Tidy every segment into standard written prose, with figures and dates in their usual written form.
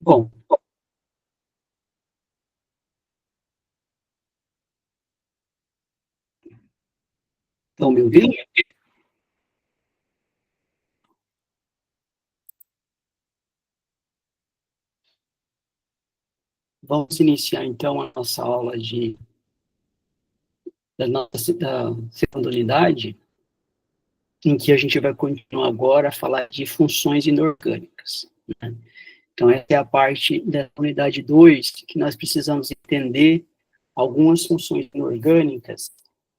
Bom, estão me ouvindo? Vamos iniciar, então, a nossa aula da segunda unidade, em que a gente vai continuar agora a falar de funções inorgânicas, né? Então, essa é a parte da unidade 2, que nós precisamos entender algumas funções inorgânicas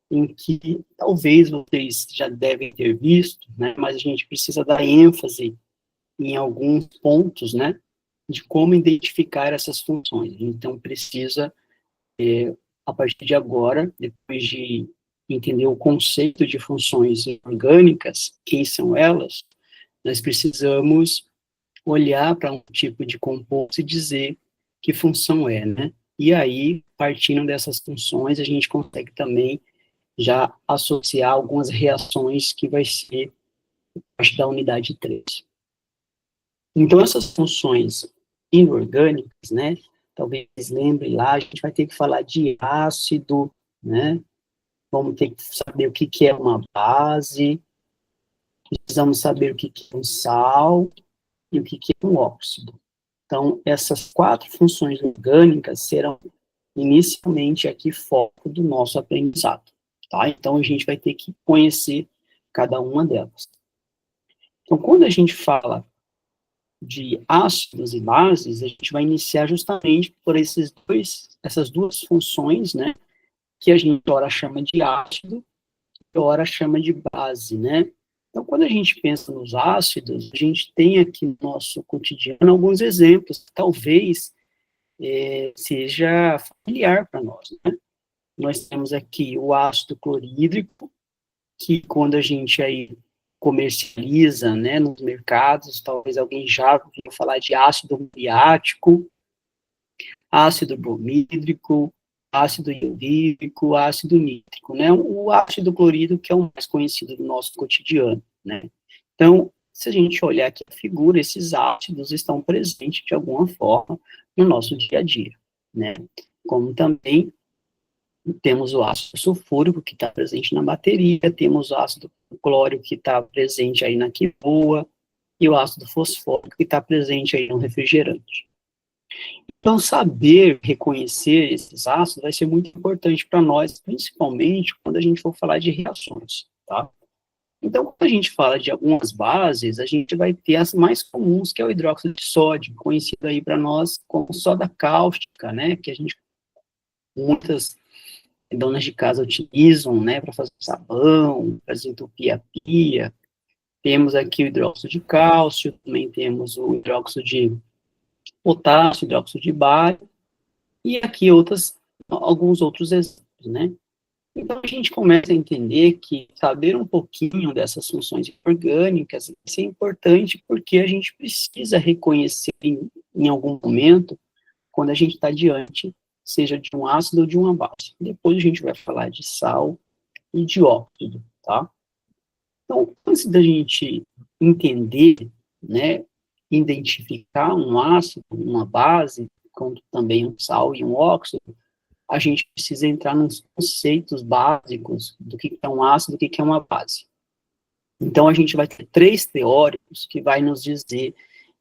em que talvez vocês já devem ter visto, né, mas a gente precisa dar ênfase em alguns pontos, né, de como identificar essas funções. Então, precisa, a partir de agora, depois de entender o conceito de funções orgânicas, quem são elas, nós precisamos olhar para um tipo de composto e dizer que função é, né? E aí, partindo dessas funções, a gente consegue também já associar algumas reações que vai ser parte da unidade 3. Então, essas funções inorgânicas, né, talvez lembrem lá, a gente vai ter que falar de ácido, né, vamos ter que saber o que é uma base, precisamos saber o que é um sal e o que é um óxido. Então, essas 4 funções orgânicas serão inicialmente aqui foco do nosso aprendizado, tá? Então, a gente vai ter que conhecer cada uma delas. Então, quando a gente fala de ácidos e bases, a gente vai iniciar justamente por essas duas funções, né, que a gente ora chama de ácido e ora chama de base, né. Então, quando a gente pensa nos ácidos, a gente tem aqui no nosso cotidiano alguns exemplos, que talvez seja familiar para nós, né. Nós temos aqui o ácido clorídrico, que quando a gente aí comercializa, né, nos mercados, talvez alguém já ouviu falar de ácido muriático, ácido bromídrico, ácido iodídrico, ácido nítrico, né? O ácido clorídrico que é o mais conhecido do nosso cotidiano, né? Então, se a gente olhar aqui a figura, esses ácidos estão presentes de alguma forma no nosso dia a dia, né? Como também temos o ácido sulfúrico, que está presente na bateria, temos o ácido clórico, que está presente aí na quinoa, e o ácido fosfórico, que está presente aí no refrigerante. Então, saber reconhecer esses ácidos vai ser muito importante para nós, principalmente quando a gente for falar de reações, tá? Então, quando a gente fala de algumas bases, a gente vai ter as mais comuns, que é o hidróxido de sódio, conhecido aí para nós como soda cáustica, né, que a gente, muitas donas de casa utilizam, né, para fazer sabão, para desentupir a pia. Temos aqui o hidróxido de cálcio, também temos o hidróxido de potássio, hidróxido de bário, e aqui alguns outros exemplos, né. Então, a gente começa a entender que saber um pouquinho dessas funções orgânicas é importante porque a gente precisa reconhecer em algum momento quando a gente está diante, seja de um ácido ou de uma base. Depois a gente vai falar de sal e de óxido, tá? Então, antes da gente entender, né, identificar um ácido, uma base, como também um sal e um óxido, a gente precisa entrar nos conceitos básicos do que é um ácido e do que é uma base. Então, a gente vai ter 3 teóricos que vai nos dizer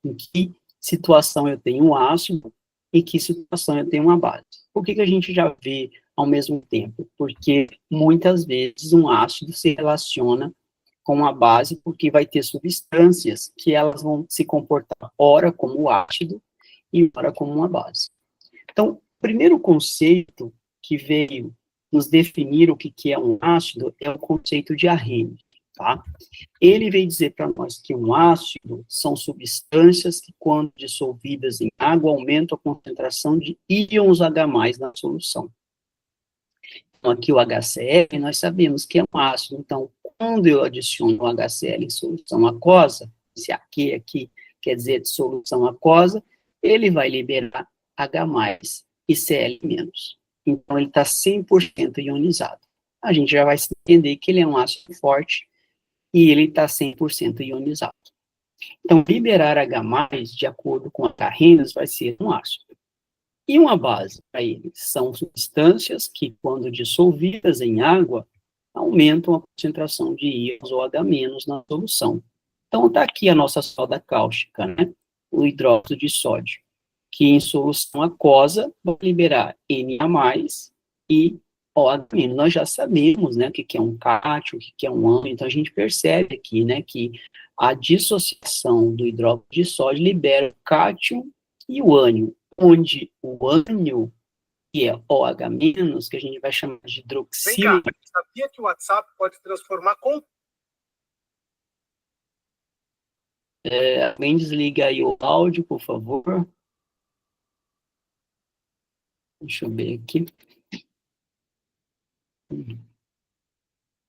em que situação eu tenho um ácido e que situação eu tenho uma base. Por que a gente já vê ao mesmo tempo? Porque muitas vezes um ácido se relaciona com a base, porque vai ter substâncias que elas vão se comportar ora como ácido e ora como uma base. Então, o primeiro conceito que veio nos definir o que é um ácido é o conceito de Arrhenius, tá? Ele veio dizer para nós que um ácido são substâncias que, quando dissolvidas em água, aumentam a concentração de íons H+ na solução. Então, aqui o HCl, nós sabemos que é um ácido, então, quando eu adiciono o HCl em solução aquosa, esse aqui quer dizer de solução aquosa, ele vai liberar H+ e Cl-. Então, ele está 100% ionizado. A gente já vai entender que ele é um ácido forte e ele está 100% ionizado. Então, liberar H+, de acordo com a Arrhenius, vai ser um ácido. E uma base para eles são substâncias que, quando dissolvidas em água, aumentam a concentração de íons ou H- na solução. Então, está aqui a nossa soda cáustica, né? O hidróxido de sódio, que em solução aquosa vai liberar Na+, e OH-. Nós já sabemos, né, o que é um cátion, o que é um ânion, então a gente percebe aqui, né, que a dissociação do hidróxido de sódio libera o cátion e o ânion, onde o ânion, que é OH-, que a gente vai chamar de Vem hidroxila. cá, sabia que o WhatsApp pode transformar com... Alguém desliga aí o áudio, por favor. Deixa eu ver aqui.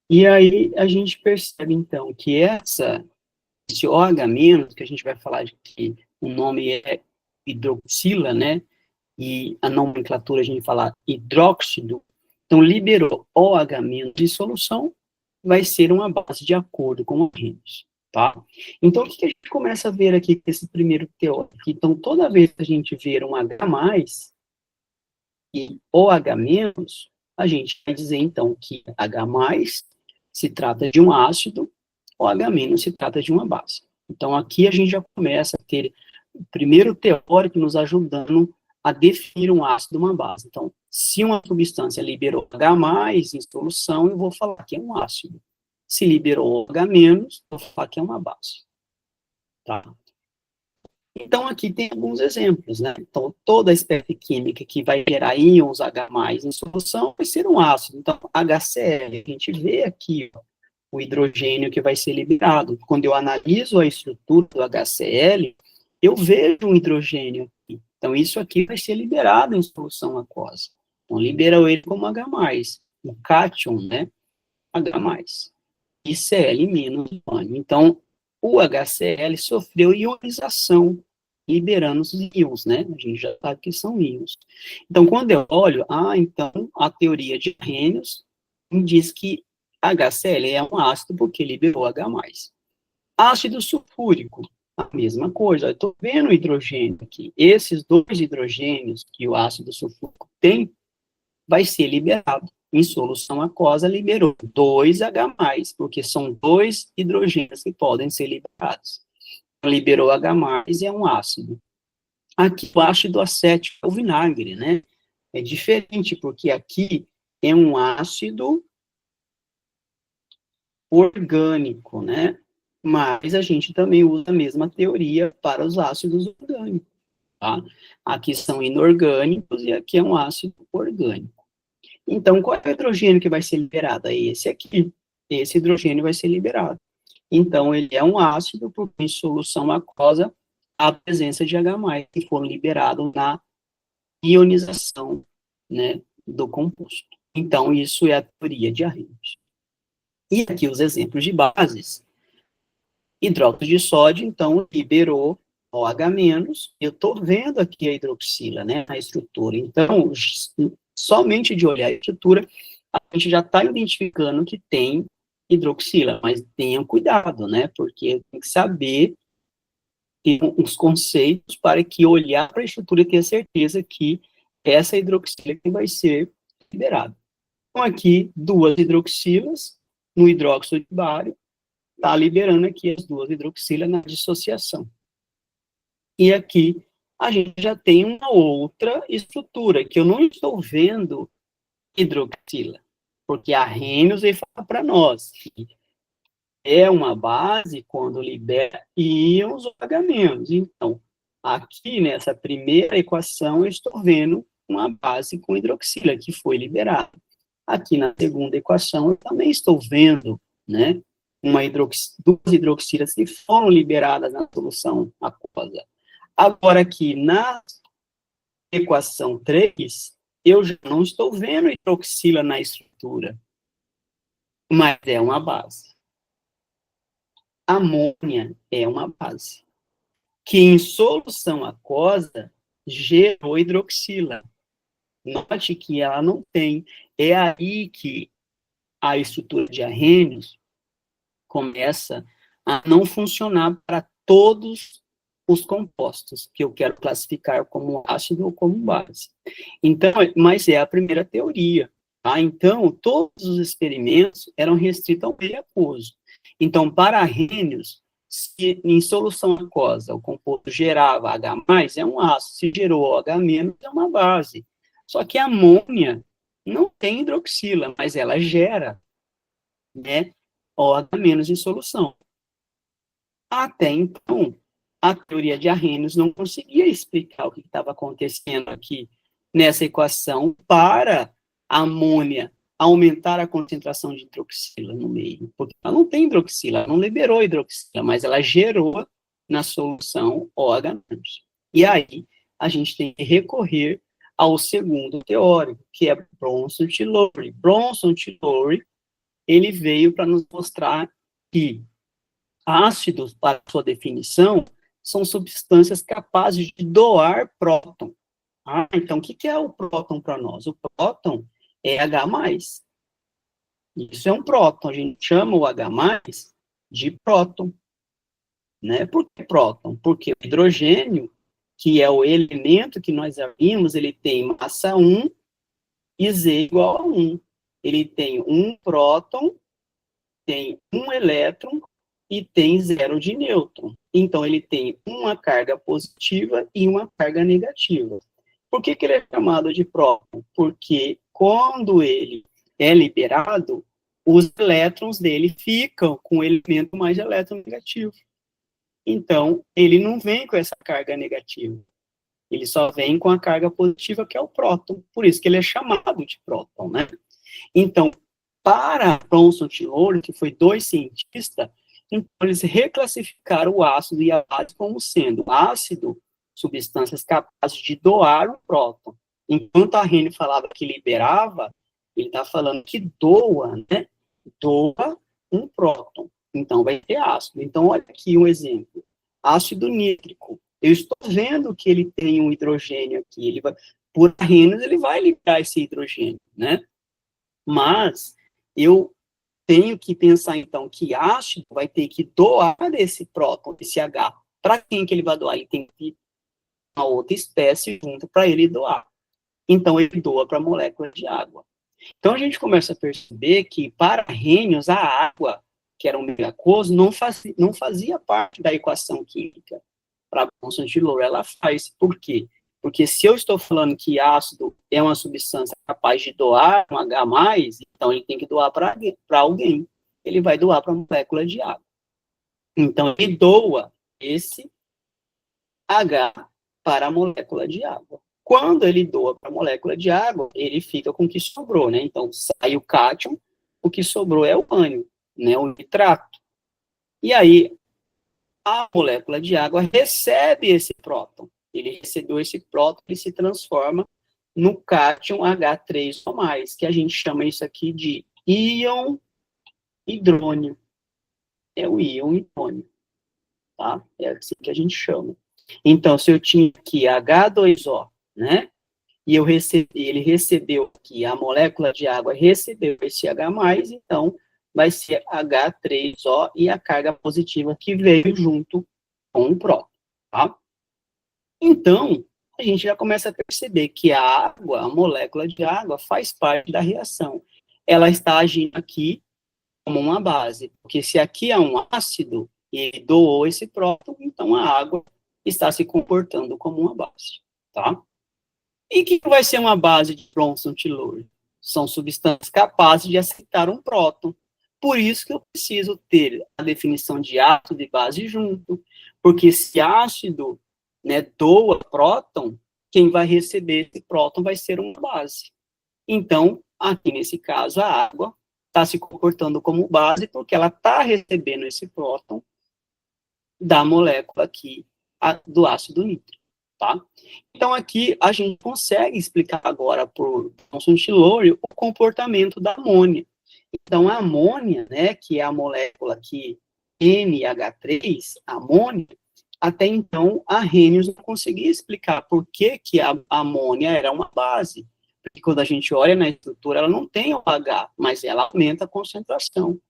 E aí a gente percebe, então, que esse OH-, que a gente vai falar de que o nome é hidroxila, né? E a nomenclatura a gente fala hidróxido, então liberou OH- de solução, vai ser uma base de acordo com o Arrhenius, tá? Então, o que a gente começa a ver aqui com esse primeiro teórico? Então, toda vez que a gente ver um H+, e OH-, a gente vai dizer, então, que H+ se trata de um ácido, OH- se trata de uma base. Então, aqui a gente já começa a ter o primeiro teórico nos ajudando a definir um ácido e uma base. Então, se uma substância liberou H+ em solução, eu vou falar que é um ácido. Se liberou OH-, eu vou falar que é uma base. Tá? Então, aqui tem alguns exemplos, né? Então, toda a espécie química que vai gerar íons H+ em solução vai ser um ácido. Então, HCl, a gente vê aqui ó, o hidrogênio que vai ser liberado. Quando eu analiso a estrutura do HCl, eu vejo um hidrogênio aqui. Então, isso aqui vai ser liberado em solução aquosa. Então, liberou ele como H+, o cátion, né? H+, e Cl menos ônio. Então, o HCl sofreu ionização, liberando os íons, né? A gente já sabe que são íons. Então, quando eu olho, então, a teoria de Arrhenius diz que HCl é um ácido porque liberou H+. Ácido sulfúrico, a mesma coisa. Eu estou vendo o hidrogênio aqui. Esses dois hidrogênios que o ácido sulfúrico tem, vai ser liberado. Em solução aquosa, liberou 2H+, porque são dois hidrogênios que podem ser liberados. Liberou H+, é um ácido. Aqui, o ácido acético é o vinagre, né? É diferente, porque aqui é um ácido orgânico, né? Mas a gente também usa a mesma teoria para os ácidos orgânicos, tá? Aqui são inorgânicos e aqui é um ácido orgânico. Então, qual é o hidrogênio que vai ser liberado? É esse aqui. Esse hidrogênio vai ser liberado. Então, ele é um ácido, porque em solução aquosa, a presença de H+, que foram liberados na ionização, né, do composto. Então, isso é a teoria de Arrhenius. E aqui os exemplos de bases. Hidróxido de sódio, então, liberou OH-, eu estou vendo aqui a hidroxila, né, a estrutura. Então, somente de olhar a estrutura, a gente já está identificando que tem hidroxila, mas tenham cuidado, né, porque tem que saber os conceitos para que olhar para a estrutura e ter certeza que essa hidroxila que vai ser liberada. Então, aqui, duas hidroxilas no hidróxido de bário, está liberando aqui as duas hidroxilas na dissociação. E aqui a gente já tem uma outra estrutura, que eu não estou vendo hidroxila, porque a Arrhenius veio falar para nós que é uma base quando libera íons OH-. Então, aqui nessa primeira equação, eu estou vendo uma base com hidroxila, que foi liberada. Aqui na segunda equação, eu também estou vendo, né, duas hidroxilas que foram liberadas na solução aquosa. Agora, aqui na equação 3, eu já não estou vendo hidroxila na estrutura, mas é uma base. Amônia é uma base, que em solução aquosa gerou hidroxila. Note que ela não tem. É aí que a estrutura de Arrhenius começa a não funcionar para todos os compostos que eu quero classificar como ácido ou como base. Então, mas é a primeira teoria, tá? Então, todos os experimentos eram restritos ao meio aquoso. Então, para Arrhenius, se em solução aquosa o composto gerava H+, é um ácido, se gerou OH-, é uma base. Só que a amônia não tem hidroxila, mas ela gera, né, OH- em solução. Até então, a teoria de Arrhenius não conseguia explicar o que estava acontecendo aqui nessa equação para a amônia aumentar a concentração de hidroxila no meio, porque ela não tem hidroxila, ela não liberou hidroxila, mas ela gerou na solução OH-. E aí, a gente tem que recorrer ao segundo teórico, que é Bronson-Tillotry. Bronson-Tillotry, ele veio para nos mostrar que ácidos, para sua definição, são substâncias capazes de doar próton. Então, o que é o próton para nós? O próton é H+. Isso é um próton. A gente chama o H+ de próton. Né? Por que próton? Porque o hidrogênio, que é o elemento que nós já vimos, ele tem massa 1 e Z igual a 1. Ele tem um próton, tem um elétron e tem 0 de nêutron. Então, ele tem uma carga positiva e uma carga negativa. Por que ele é chamado de próton? Porque quando ele é liberado, os elétrons dele ficam com o elemento mais eletronegativo. Então, ele não vem com essa carga negativa. Ele só vem com a carga positiva, que é o próton. Por isso que ele é chamado de próton, né? Então, para Bronson-Tillotry, que foi 2 cientistas, então eles reclassificaram o ácido e a base como sendo ácido, substâncias capazes de doar um próton. Enquanto a Arrhenius falava que liberava, ele está falando que doa, né? Doa um próton. Então, vai ter ácido. Então, olha aqui um exemplo. Ácido nítrico. Eu estou vendo que ele tem um hidrogênio aqui. Ele vai, por Arrhenius, ele vai liberar esse hidrogênio, né? Mas eu tenho que pensar, então, que ácido vai ter que doar esse próton, esse H. Para quem que ele vai doar? Ele tem que ir uma outra espécie junto para ele doar. Então, ele doa para a molécula de água. Então, a gente começa a perceber que, para Arrhenius, a água, que era um meio aquoso, não fazia parte da equação química. Para Bronson-Tillotry, ela faz. Por quê? Porque se eu estou falando que ácido é uma substância capaz de doar um H+, então ele tem que doar para alguém. Ele vai doar para a molécula de água. Então, ele doa esse H para a molécula de água. Quando ele doa para a molécula de água, ele fica com o que sobrou, né? Então, sai o cátion, o que sobrou é o ânion, né? O nitrato. E aí, a molécula de água recebe esse próton. Ele recebeu esse próton e se transforma no cátion H3O+, que a gente chama isso aqui de íon hidrônio. É o íon hidrônio, tá? É assim que a gente chama. Então, se eu tinha aqui H2O, né? E ele recebeu aqui, a molécula de água recebeu esse H+, então vai ser H3O e a carga positiva que veio junto com o próton, tá? Então, a gente já começa a perceber que a água, a molécula de água, faz parte da reação. Ela está agindo aqui como uma base, porque se aqui é um ácido e ele doou esse próton, então a água está se comportando como uma base, tá? E o que vai ser uma base de Bronson-Tillotry? São substâncias capazes de aceitar um próton. Por isso que eu preciso ter a definição de ácido e base junto, porque se ácido, né, doa próton, quem vai receber esse próton vai ser uma base. Então, aqui nesse caso, a água está se comportando como base porque ela está recebendo esse próton da molécula aqui, do ácido nítrico, tá? Então, aqui a gente consegue explicar agora por Bronson-Tillotry o comportamento da amônia. Então, a amônia, né, que é a molécula aqui NH3, a amônia, até então, a Arrhenius não conseguia explicar por que a amônia era uma base. Porque quando a gente olha na estrutura, ela não tem o H, mas ela aumenta a concentração.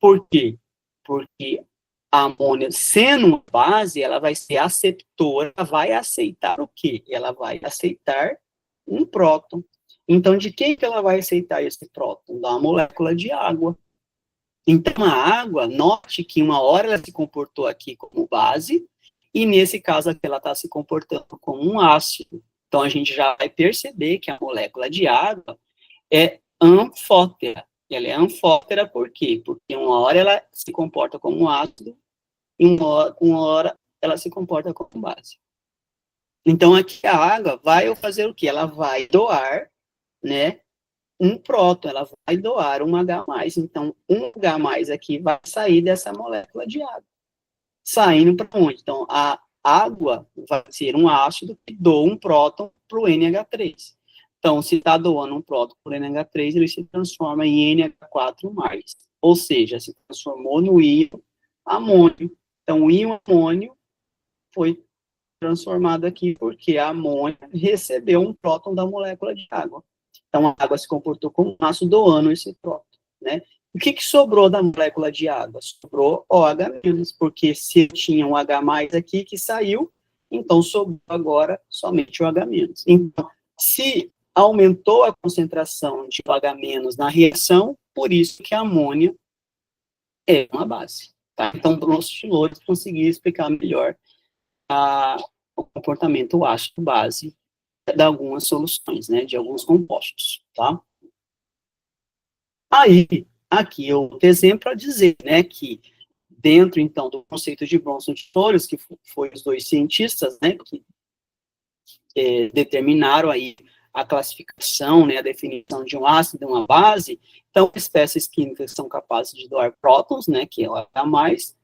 Por quê? Porque a amônia, sendo uma base, ela vai ser aceptora, ela vai aceitar o quê? Ela vai aceitar um próton. Então, de quem que ela vai aceitar esse próton? Da molécula de água. Então, a água, note que uma hora ela se comportou aqui como base, e nesse caso aqui ela está se comportando como um ácido. Então, a gente já vai perceber que a molécula de água é anfótera. Ela é anfótera por quê? Porque uma hora ela se comporta como um ácido, e uma hora ela se comporta como base. Então, aqui a água vai fazer o quê? Ela vai doar, né, um próton, ela vai doar um H+. Então, um H+ aqui vai sair dessa molécula de água. Saindo para onde? Então, a água vai ser um ácido que doa um próton para o NH3. Então, se está doando um próton para o NH3, ele se transforma em NH4+. Ou seja, se transformou no íon amônio. Então, o íon amônio foi transformado aqui porque a amônia recebeu um próton da molécula de água. Então, a água se comportou como um ácido doando esse próton, né? O que sobrou da molécula de água? Sobrou OH-, porque se tinha um H+ aqui que saiu, então sobrou agora somente o H-. Então, se aumentou a concentração de OH- na reação, por isso que a amônia é uma base, tá? Então, o Bronsted-Lowry conseguiu explicar melhor o comportamento ácido-base de algumas soluções, né, de alguns compostos, tá? Aí, aqui eu outro exemplo para dizer, né, que dentro, então, do conceito de Bronsted-Lowry, que foi os dois cientistas, né, que determinaram aí a classificação, né, a definição de um ácido e uma base, então, espécies químicas que são capazes de doar prótons, né, que é o H+,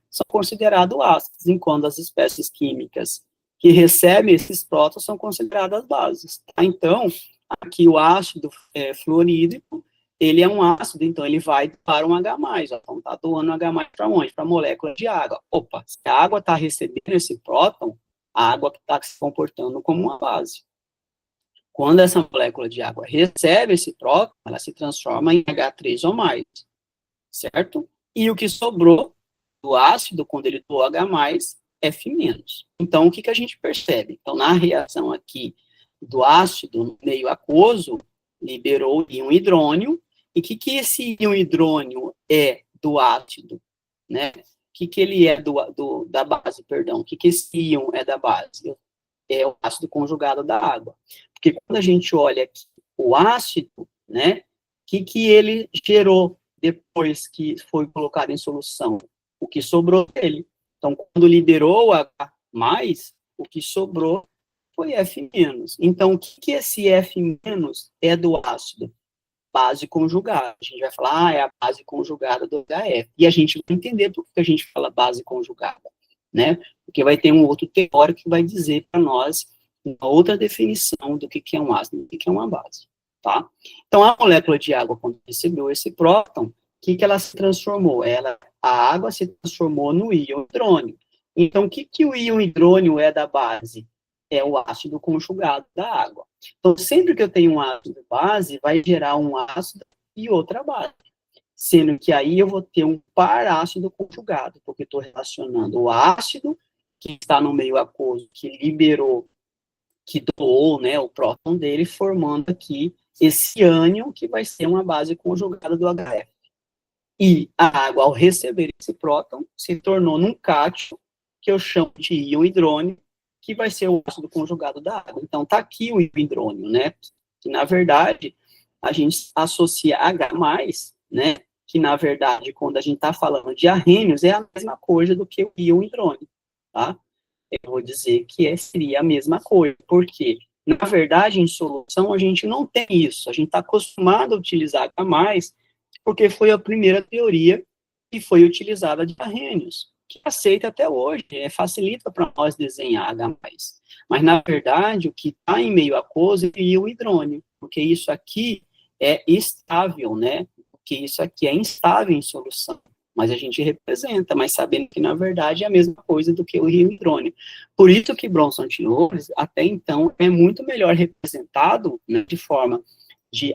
são considerados ácidos, enquanto as espécies químicas que recebem esses prótons são consideradas bases. Tá? Então, aqui o ácido fluorídrico, ele é um ácido, então ele vai para um H+, ó, então está doando H+ para onde? Para a molécula de água. Opa, se a água está recebendo esse próton, a água está se comportando como uma base. Quando essa molécula de água recebe esse próton, ela se transforma em H3 ou mais, certo? E o que sobrou do ácido, quando ele doou H+, F-. Então, o que a gente percebe? Então, na reação aqui do ácido no meio aquoso, liberou o íon hidrônio, e o que esse íon hidrônio é do ácido, né? O que ele é da base, perdão? O que esse íon é da base? É o ácido conjugado da água. Porque quando a gente olha aqui o ácido, né, o que ele gerou depois que foi colocado em solução? O que sobrou dele. Então, quando liberou o H+, o que sobrou foi F-. Então, o que esse F- é do ácido? Base conjugada. A gente vai falar, é a base conjugada do HF. E a gente vai entender por que a gente fala base conjugada, né? Porque vai ter um outro teórico que vai dizer para nós uma outra definição do que é um ácido e do que é uma base, tá? Então, a molécula de água, quando recebeu esse próton, o que ela se transformou? A água se transformou no íon hidrônio. Então, o que o íon hidrônio é da base? É o ácido conjugado da água. Então, sempre que eu tenho um ácido base, vai gerar um ácido e outra base. Sendo que aí eu vou ter um par ácido conjugado, porque estou relacionando o ácido, que está no meio aquoso, que liberou, que doou, né, o próton dele, formando aqui esse ânion, que vai ser uma base conjugada do HF. E a água, ao receber esse próton, se tornou num cátion, que eu chamo de íon hidrônio, que vai ser o ácido conjugado da água. Então, está aqui o íon hidrônio, né? Que, na verdade, a gente associa H+, né? Que, na verdade, quando a gente está falando de arrênios, é a mesma coisa do que o íon hidrônio, tá? Eu vou dizer que seria a mesma coisa. Por quê? Na verdade, em solução, a gente não tem isso. A gente está acostumado a utilizar H+, porque foi a primeira teoria que foi utilizada de arrênios, que aceita até hoje, facilita para nós desenhar H+. Mas, na verdade, o que está em meio aquoso é o hidrônio, porque isso aqui é estável, né? Porque isso aqui é instável em solução. Mas a gente representa, mas sabendo que, na verdade, é a mesma coisa do que o íon hidrônio. Por isso que Bronsted-Lowry, até então, é muito melhor representado, né, de forma de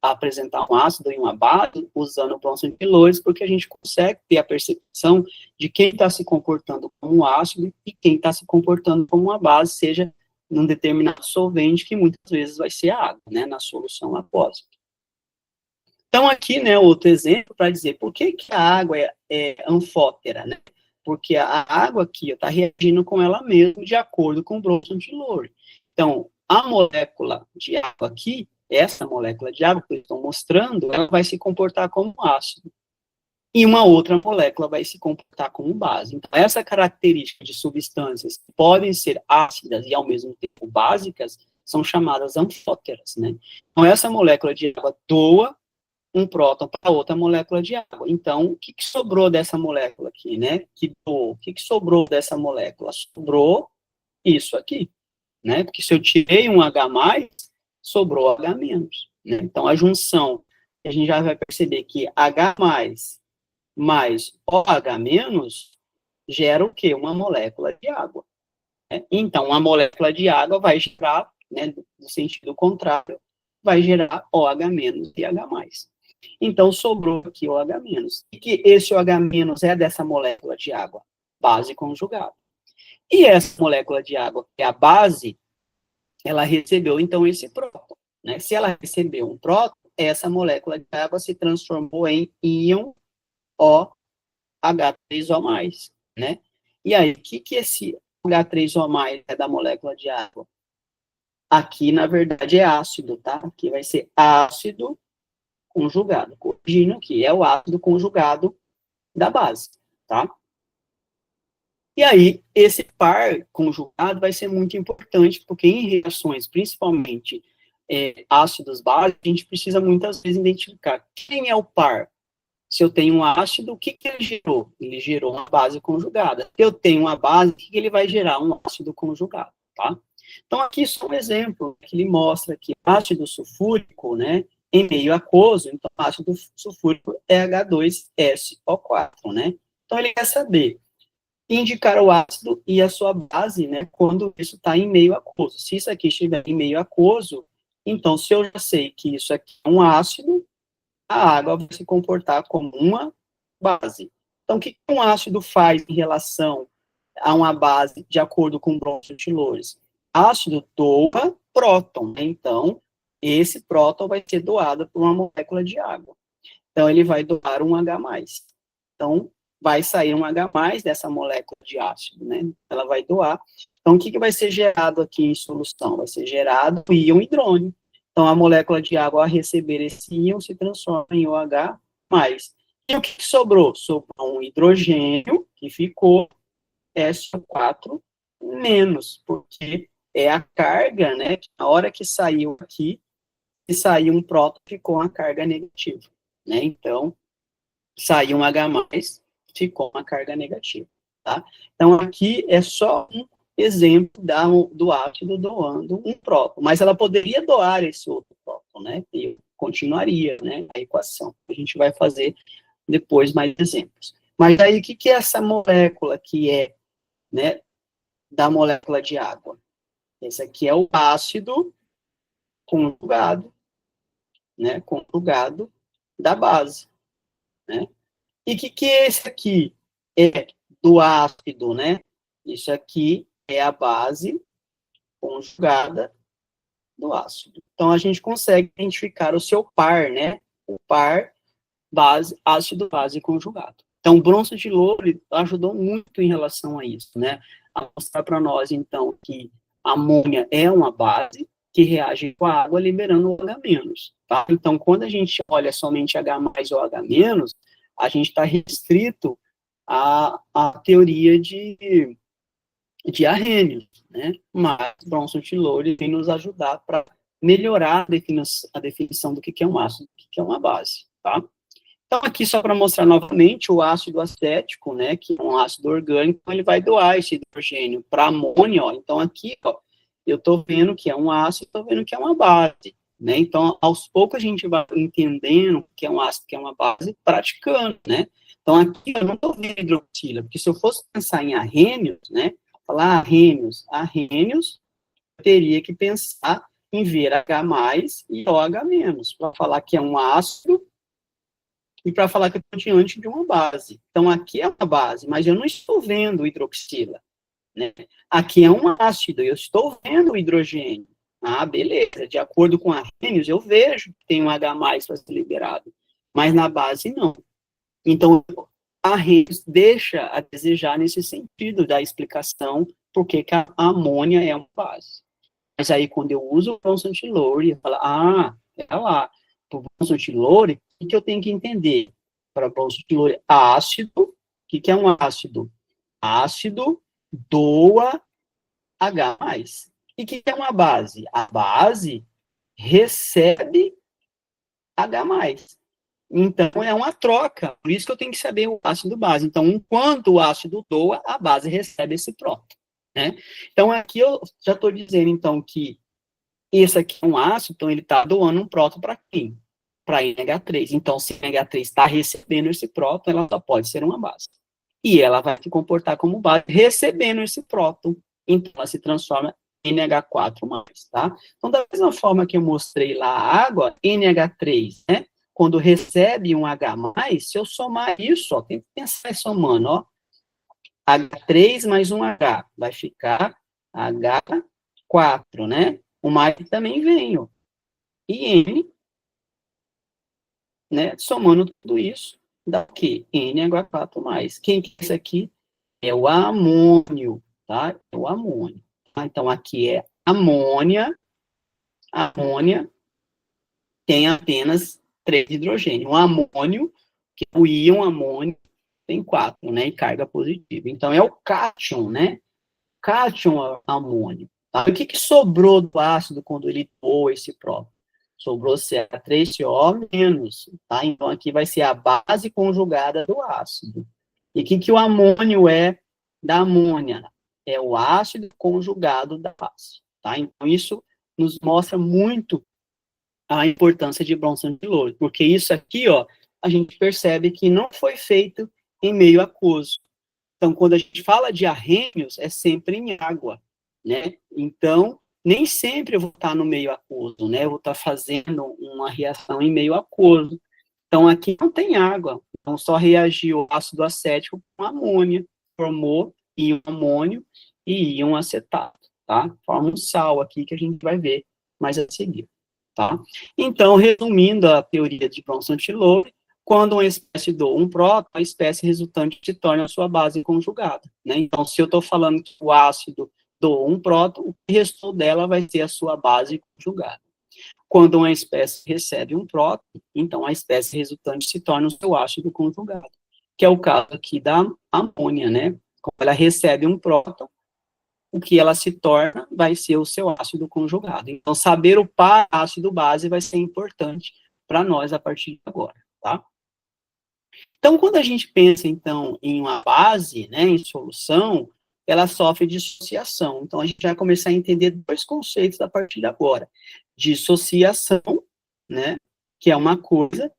apresentar um ácido e uma base usando o Bronson de Lores, porque a gente consegue ter a percepção de quem está se comportando como um ácido e quem está se comportando como uma base, seja num determinado solvente, que muitas vezes vai ser a água, né, na solução aquosa. Então, aqui, né, outro exemplo para dizer por que a água é anfótera, né? Porque a água aqui está reagindo com ela mesma de acordo com o Bronson de Lores. Então, a molécula de água aqui, essa molécula de água que eles estão mostrando, ela vai se comportar como ácido. E uma outra molécula vai se comportar como base. Então, essa característica de substâncias que podem ser ácidas e, ao mesmo tempo, básicas, são chamadas anfóteras, né? Então, essa molécula de água doa um próton para outra molécula de água. Então, o que sobrou dessa molécula aqui, né? O que sobrou dessa molécula? Sobrou isso aqui, né? Porque se eu tirei um H+, sobrou H-, né? Então, a junção, a gente já vai perceber que H+, mais OH- gera o quê? Uma molécula de água, né? Então, a molécula de água vai gerar, né, no sentido contrário, vai gerar OH- e H+. Então, sobrou aqui o OH-. E que esse OH- é dessa molécula de água, base conjugada. E essa molécula de água, que é a base, ela recebeu, então, esse próton, né? Se ela recebeu um próton, essa molécula de água se transformou em íon OH3O+, né? E aí, o que esse H3O+ é da molécula de água? Aqui, na verdade, é ácido, tá? Aqui vai ser ácido conjugado, corrigindo aqui, é o ácido conjugado da base, tá? E aí, esse par conjugado vai ser muito importante, porque em reações, principalmente ácidos básicos, a gente precisa muitas vezes identificar quem é o par. Se eu tenho um ácido, o que ele gerou? Ele gerou uma base conjugada. Se eu tenho uma base, o que ele vai gerar? Um ácido conjugado, tá? Então, aqui só um exemplo que ele mostra que ácido sulfúrico, né, em meio aquoso, então ácido sulfúrico é H2SO4, né? Então, ele quer saber indicar o ácido e a sua base, né, quando isso está em meio aquoso. Se isso aqui estiver em meio aquoso, então, se eu já sei que isso aqui é um ácido, a água vai se comportar como uma base. Então, o que um ácido faz em relação a uma base, de acordo com Bronson de Lores? Ácido doa próton, né? Então, esse próton vai ser doado por uma molécula de água. Então, ele vai doar um H+. Então, vai sair um H+ dessa molécula de ácido, né? Ela vai doar. Então, o que vai ser gerado aqui em solução? Vai ser gerado o íon hidrônio. Então, a molécula de água, ao receber esse íon, se transforma em OH+. E o que sobrou? Sobrou um hidrogênio, que ficou SO4-, porque é a carga, né? Na hora que saiu aqui, se saiu um próton, ficou uma carga negativa, né? Então, saiu um H+, ficou uma carga negativa, tá? Então, aqui é só um exemplo do ácido doando um próton, mas ela poderia doar esse outro próton, né? E continuaria, né, a equação. A gente vai fazer depois mais exemplos. Mas aí, o que é essa molécula que é, né, da molécula de água? Esse aqui é o ácido conjugado, né, conjugado da base, né? E o que é esse aqui? É do ácido, né? Isso aqui é a base conjugada do ácido. Então, a gente consegue identificar o seu par, né? O par base, ácido-base conjugado. Então, o Bronson de Lores ajudou muito em relação a isso, né? A mostrar para nós, então, que a amônia é uma base que reage com a água, liberando o H-, tá? Então, quando a gente olha somente H+ ou H-, a gente está restrito à teoria de Arrhenius, né? Mas Bronson de Lores vem nos ajudar para melhorar a definição do que é um ácido, do que é uma base, tá? Então, aqui só para mostrar novamente o ácido acético, né, que é um ácido orgânico, ele vai doar esse hidrogênio para amônia, ó. Então, aqui, ó, eu estou vendo que é um ácido, estou vendo que é uma base, né? Então, aos poucos a gente vai entendendo que é um ácido, que é uma base, praticando, né? Então, aqui eu não estou vendo hidroxila, porque se eu fosse pensar em arrênios, né, falar arrênios, eu teria que pensar em ver H+, e OH-, para falar que é um ácido, e para falar que eu estou diante de uma base. Então, aqui é uma base, mas eu não estou vendo hidroxila, né? Aqui é um ácido, eu estou vendo o hidrogênio. Ah, beleza, de acordo com a Arrhenius, eu vejo que tem um H+ para ser liberado, mas na base não. Então, a Arrhenius deixa a desejar nesse sentido da explicação porque que a amônia é uma base. Mas aí, quando eu uso o Bronson-Tillotson, eu falo, pera lá, para o Bronson-Tillotson, o que eu tenho que entender? Para Bronson-Tillotson, ácido, o que é um ácido? Ácido doa H+. E o que é uma base? A base recebe H+. Então, é uma troca. Por isso que eu tenho que saber o ácido base. Então, enquanto o ácido doa, a base recebe esse próton, né? Então, aqui eu já estou dizendo, então, que esse aqui é um ácido, então ele está doando um próton para quem? Para NH3. Então, se NH3 está recebendo esse próton, ela só pode ser uma base. E ela vai se comportar como base, recebendo esse próton. Então, ela se transforma em NH4+, tá? Então, da mesma forma que eu mostrei lá a água, NH3, né? Quando recebe um H+, se eu somar isso, ó, tem que pensar somando, ó, H3 mais um H, vai ficar H4, né? O mais também vem, ó. E N, né? Somando tudo isso, dá o quê? NH4+. Quem que é isso aqui? É o amônio, tá? É o amônio. Tá? Então, aqui é amônia. Amônia tem apenas 3 hidrogênios. O amônio, que é o íon amônio, tem 4, né? E carga positiva. Então, é o cátion, né? Cátion amônio. Tá? O que sobrou do ácido quando ele doou esse próton? Sobrou CH3CO-, tá? Então, aqui vai ser a base conjugada do ácido. E o que o amônio é da amônia? É o ácido conjugado da base, tá? Então, isso nos mostra muito a importância de Bronson-Tillotson, porque isso aqui, ó, a gente percebe que não foi feito em meio aquoso. Então, quando a gente fala de arrênios, é sempre em água, né? Então, nem sempre eu vou estar no meio aquoso, né? Eu vou estar fazendo uma reação em meio aquoso. Então, aqui não tem água. Então, só reagiu o ácido acético com amônia, formou íon amônio e íon acetato, tá? Forma um sal aqui que a gente vai ver mais a seguir, tá? Então, resumindo a teoria de Bronson-Tillotson, quando uma espécie doa um próton, a espécie resultante se torna a sua base conjugada, né? Então, se eu estou falando que o ácido doa um próton, o que restou dela vai ser a sua base conjugada. Quando uma espécie recebe um próton, então a espécie resultante se torna o seu ácido conjugado, que é o caso aqui da amônia, né? Quando ela recebe um próton, o que ela se torna vai ser o seu ácido conjugado. Então, saber o par ácido-base vai ser importante para nós a partir de agora, tá? Então, quando a gente pensa, então, em uma base, né, em solução, ela sofre dissociação. Então, a gente vai começar a entender dois conceitos a partir de agora. Dissociação, né, que é uma coisa,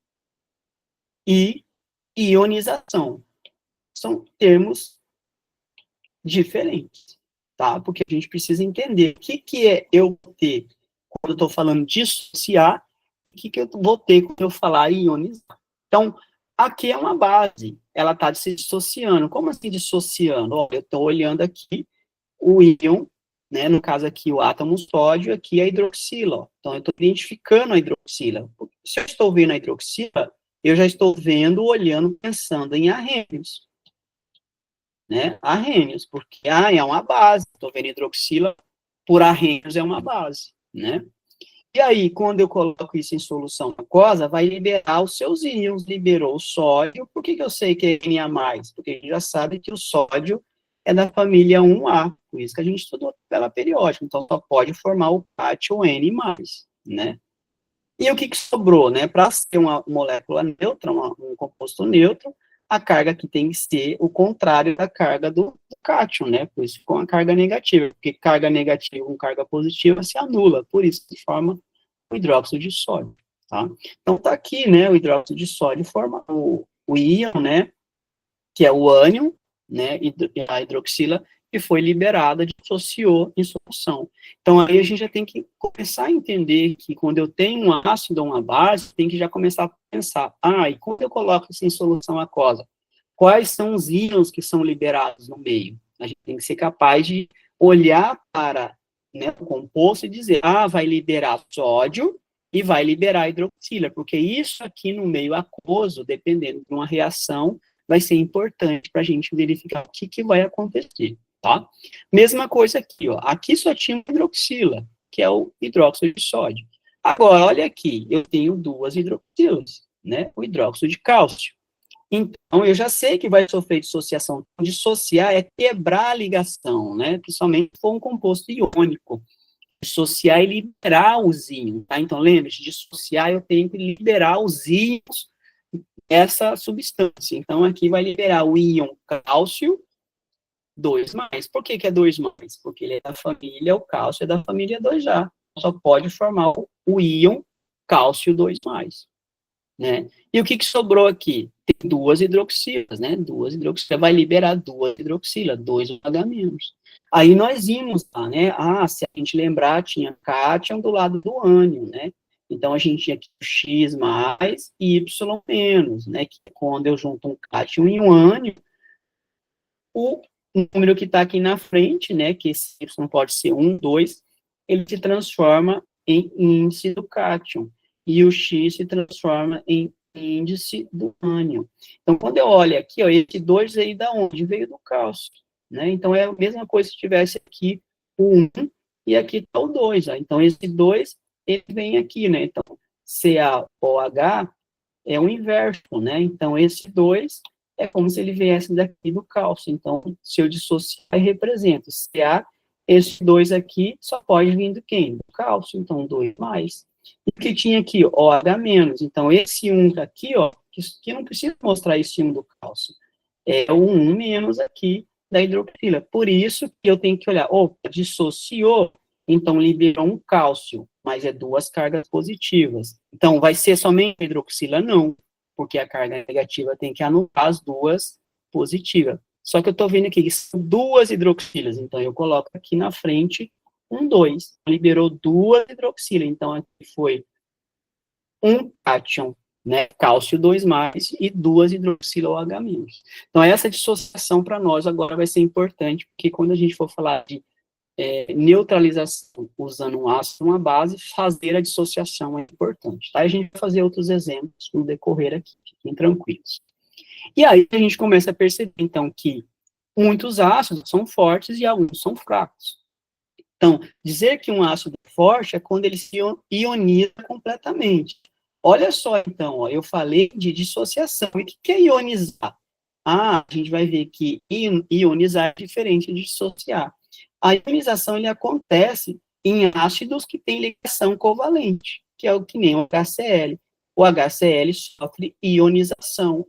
e ionização. São termos diferentes, tá? Porque a gente precisa entender o que é eu ter quando eu estou falando dissociar, o que eu vou ter quando eu falar ionizar. Então, aqui é uma base, ela está se dissociando. Como assim dissociando? Olha, eu estou olhando aqui o íon, né, no caso aqui o átomo sódio, aqui a hidroxila. Ó. Então, eu estou identificando a hidroxila. Se eu estou vendo a hidroxila, eu já estou vendo, olhando, pensando em arrênios. Né, arrênios, porque é uma base. Estou vendo hidroxila, por arrênios é uma base, né? E aí, quando eu coloco isso em solução aquosa, vai liberar os seus íons, liberou o sódio. Por que eu sei que é Na+? Porque a gente já sabe que o sódio é da família 1A, por isso que a gente estudou tabela periódica, então só pode formar o cátion N+, né? E o que sobrou, né? Para ser uma molécula neutra, um composto neutro, a carga aqui tem que ser o contrário da carga do cátion, né? Por isso com a carga negativa, porque carga negativa com carga positiva se anula, por isso que forma o hidróxido de sódio, tá? Então tá aqui, né? O hidróxido de sódio forma o íon, né? Que é o ânion, né? E a hidroxila, que foi liberada dissociou em solução. Então, aí a gente já tem que começar a entender que quando eu tenho um ácido ou uma base, tem que já começar a pensar, e quando eu coloco isso em solução aquosa, quais são os íons que são liberados no meio? A gente tem que ser capaz de olhar para, né, o composto e dizer, vai liberar sódio e vai liberar hidroxila, porque isso aqui no meio aquoso, dependendo de uma reação, vai ser importante para a gente verificar o que vai acontecer, tá? Mesma coisa aqui, ó. Aqui só tinha hidroxila, que é o hidróxido de sódio. Agora, olha aqui, eu tenho duas hidroxilas, né? O hidróxido de cálcio. Então, eu já sei que vai sofrer dissociação. Dissociar é quebrar a ligação, né? Principalmente se for um composto iônico. Dissociar e liberar os íons, tá? Então, lembre-se, dissociar eu tenho que liberar os íons essa substância. Então, aqui vai liberar o íon cálcio 2+. Por que é 2+? Porque ele é da família, o cálcio é da família 2A. Só pode formar o íon cálcio 2+. Né? E o que sobrou aqui? Tem duas hidroxilas, né? Duas hidroxilas, vai liberar duas hidroxilas, 2OH-. Aí nós vimos lá, né? Se a gente lembrar, tinha cátion do lado do ânion, né? Então, a gente tinha aqui o X mais e Y menos, né? Que quando eu junto um cátion e um ânion, o número que está aqui na frente, né? Que esse Y pode ser 1, 2, ele se transforma em índice do cátion. E o X se transforma em índice do ânion. Então, quando eu olho aqui, ó, esse 2 veio da onde? Veio do cálcio, né? Então, é a mesma coisa se tivesse aqui o 1 e aqui está o 2, ó. Então, esse 2, ele vem aqui, né? Então, CaOH é o inverso, né? Então, esse 2 é como se ele viesse daqui do cálcio. Então, se eu dissociar, eu represento Ca, esse 2 aqui só pode vir do quem? Do cálcio, então 2+. E o que tinha aqui? OH-. Então, esse 1 aqui, ó, que não precisa mostrar esse 1 do cálcio, é o 1- aqui da hidroxila. Por isso que eu tenho que olhar, dissociou, então liberou um cálcio, mas é duas cargas positivas. Então, vai ser somente a hidroxila? Não, porque a carga negativa tem que anular as duas positivas. Só que eu estou vendo aqui que são duas hidroxilas, então eu coloco aqui na frente 2. Liberou duas hidroxilas, então aqui foi um cátion, né, cálcio 2+, e duas hidroxila OH-. Então, essa dissociação para nós agora vai ser importante, porque quando a gente for falar de neutralização usando um ácido, uma base, fazer a dissociação é importante, tá? A gente vai fazer outros exemplos no decorrer aqui, fiquem tranquilos. E aí a gente começa a perceber, então, que muitos ácidos são fortes e alguns são fracos. Então, dizer que um ácido é forte é quando ele se ioniza completamente. Olha só, então, ó, eu falei de dissociação. E o que é ionizar? A gente vai ver que ionizar é diferente de dissociar. A ionização ele acontece em ácidos que têm ligação covalente, que é o que nem o HCl. O HCl sofre ionização.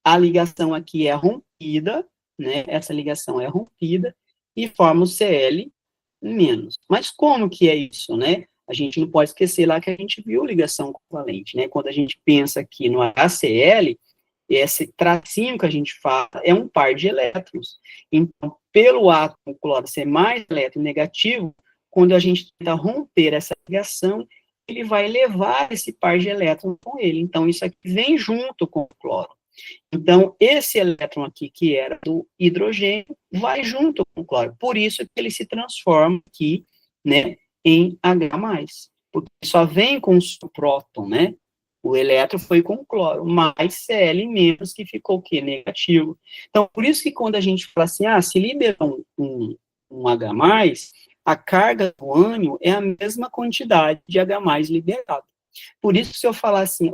A ligação aqui é rompida, né? Essa ligação é rompida e forma o Cl-. Mas como que é isso, né? A gente não pode esquecer lá que a gente viu ligação covalente, né? Quando a gente pensa aqui no HCl, esse tracinho que a gente fala é um par de elétrons. Então, pelo átomo cloro ser mais eletronegativo, quando a gente tenta romper essa ligação, ele vai levar esse par de elétrons com ele. Então, isso aqui vem junto com o cloro. Então, esse elétron aqui, que era do hidrogênio, vai junto com o cloro. Por isso que ele se transforma aqui, né, em H+. Porque só vem com o próton, né? O elétron foi com cloro, mais Cl- que ficou o quê? Negativo. Então, por isso que quando a gente fala assim, se liberou um H+, a carga do ânion é a mesma quantidade de H+ liberado. Por isso, se eu falar assim,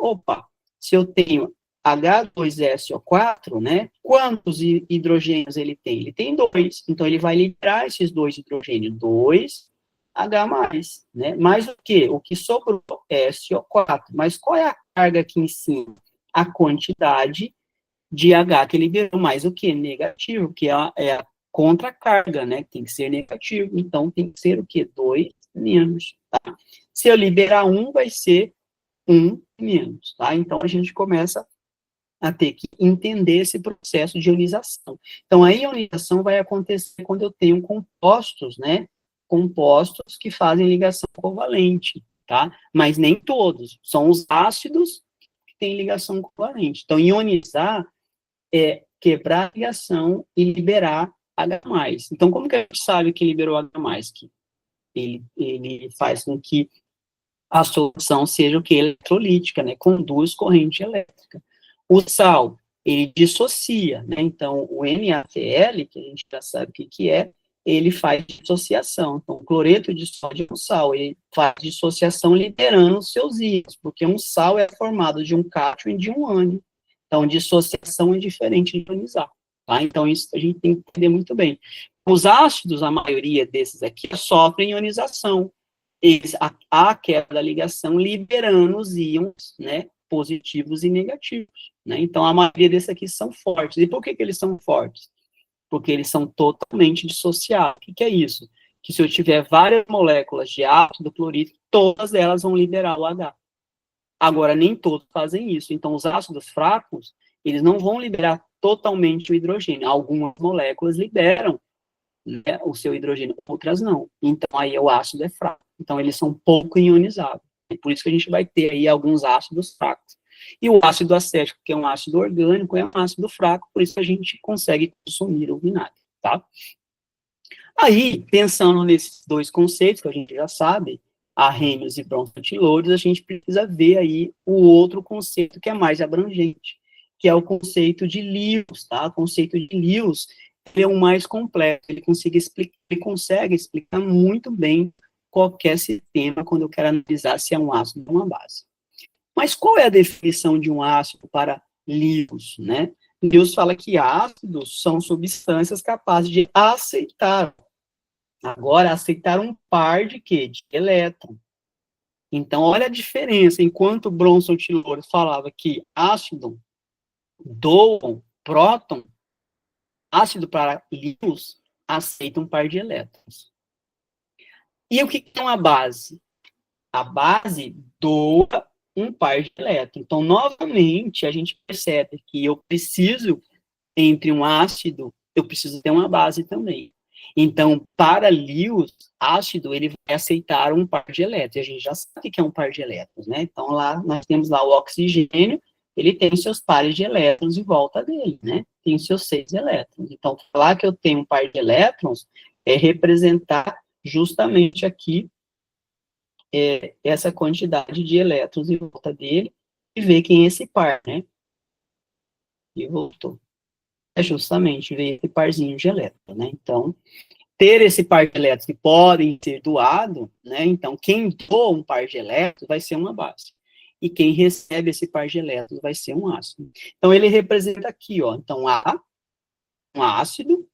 se eu tenho H2SO4, né, quantos hidrogênios ele tem? Ele tem 2, então ele vai liberar esses 2 hidrogênios, 2H+, né, mais o quê? O que sobrou é SO4, mas qual é a carga aqui em cima? A quantidade de H que ele liberou, mais o quê? Negativo, que é a contracarga, né, tem que ser negativo, então tem que ser o quê? 2 menos, tá? Se eu liberar 1, vai ser 1 menos, tá? Então a gente começa a ter que entender esse processo de ionização. Então, a ionização vai acontecer quando eu tenho compostos, né? Compostos que fazem ligação covalente, tá? Mas nem todos. São os ácidos que têm ligação covalente. Então, ionizar é quebrar a ligação e liberar H+. Então, como que a gente sabe que liberou H+? Que ele faz com que a solução seja o que? Eletrolítica, né? Conduz corrente elétrica. O sal, ele dissocia, né? Então, o NaCl, que a gente já sabe o que é, ele faz dissociação. Então, o cloreto de sódio é um sal, ele faz dissociação liberando os seus íons, porque um sal é formado de um cátion e de um ânion. Então, dissociação é diferente de ionizar, tá? Então, isso a gente tem que entender muito bem. Os ácidos, a maioria desses aqui, sofrem ionização. Eles, a quebra da ligação liberando os íons, né, positivos e negativos, né? Então, a maioria desses aqui são fortes. E por que eles são fortes? Porque eles são totalmente dissociados. O que é isso? Que se eu tiver várias moléculas de ácido clorídrico, todas elas vão liberar o H. Agora, nem todos fazem isso. Então, os ácidos fracos, eles não vão liberar totalmente o hidrogênio. Algumas moléculas liberam, né, o seu hidrogênio, outras não. Então, aí o ácido é fraco. Então, eles são pouco ionizados. E por isso que a gente vai ter aí alguns ácidos fracos. E o ácido acético, que é um ácido orgânico, é um ácido fraco, por isso que a gente consegue consumir o vinagre, tá? Aí, pensando nesses dois conceitos que a gente já sabe, arrênios e bronzotilôrios, a gente precisa ver aí o outro conceito que é mais abrangente, que é o conceito de Lewis, tá? O conceito de Lewis é o mais complexo, ele consegue explicar muito bem qualquer sistema quando eu quero analisar se é um ácido ou uma base. Mas qual é a definição de um ácido para Lewis, né? Lewis fala que ácidos são substâncias capazes de aceitar. Agora, aceitar um par de quê? De elétron. Então, olha a diferença. Enquanto Bronson Tillotson falava que ácido doa próton, ácido para Lewis aceita um par de elétrons. E o que é uma base? A base doa um par de elétrons. Então, novamente, a gente percebe que eu preciso, entre um ácido, eu preciso ter uma base também. Então, para Lewis, ácido, ele vai aceitar um par de elétrons. A gente já sabe o que é um par de elétrons, né? Então, lá, nós temos lá o oxigênio, ele tem seus pares de elétrons em volta dele, né? Tem seus 6 elétrons. Então, falar que eu tenho um par de elétrons é representar justamente aqui essa quantidade de elétrons em volta dele e ver quem é esse par, né? E voltou. É justamente ver esse parzinho de elétrons, né? Então, ter esse par de elétrons que podem ser doados, né? Então, quem doa um par de elétrons vai ser uma base. E quem recebe esse par de elétrons vai ser um ácido. Então, ele representa aqui, ó. Então, A, um ácido,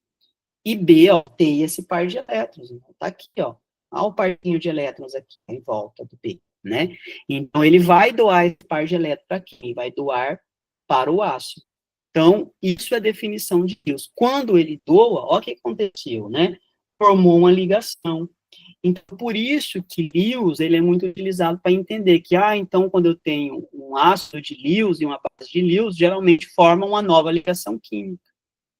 e B, ó, tem esse par de elétrons. Então, tá aqui, ó. Olha o parzinho de elétrons aqui em volta do B, né? Então, ele vai doar esse par de elétrons para quem? Vai doar para o ácido. Então, isso é a definição de Lewis. Quando ele doa, olha o que aconteceu, né? Formou uma ligação. Então, por isso que Lewis, ele é muito utilizado para entender que, então, quando eu tenho um ácido de Lewis e uma base de Lewis, geralmente formam uma nova ligação química,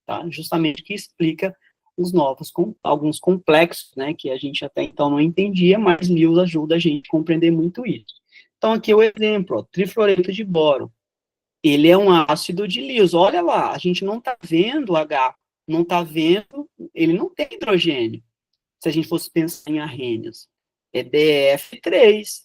tá? Justamente que explica os novos, alguns complexos, né, que a gente até então não entendia, mas Lewis ajuda a gente a compreender muito isso. Então, aqui é o exemplo, ó, trifluoreto de boro. Ele é um ácido de Lewis. Olha lá, a gente não está vendo H, não está vendo, ele não tem hidrogênio. Se a gente fosse pensar em arrênios, é DF3.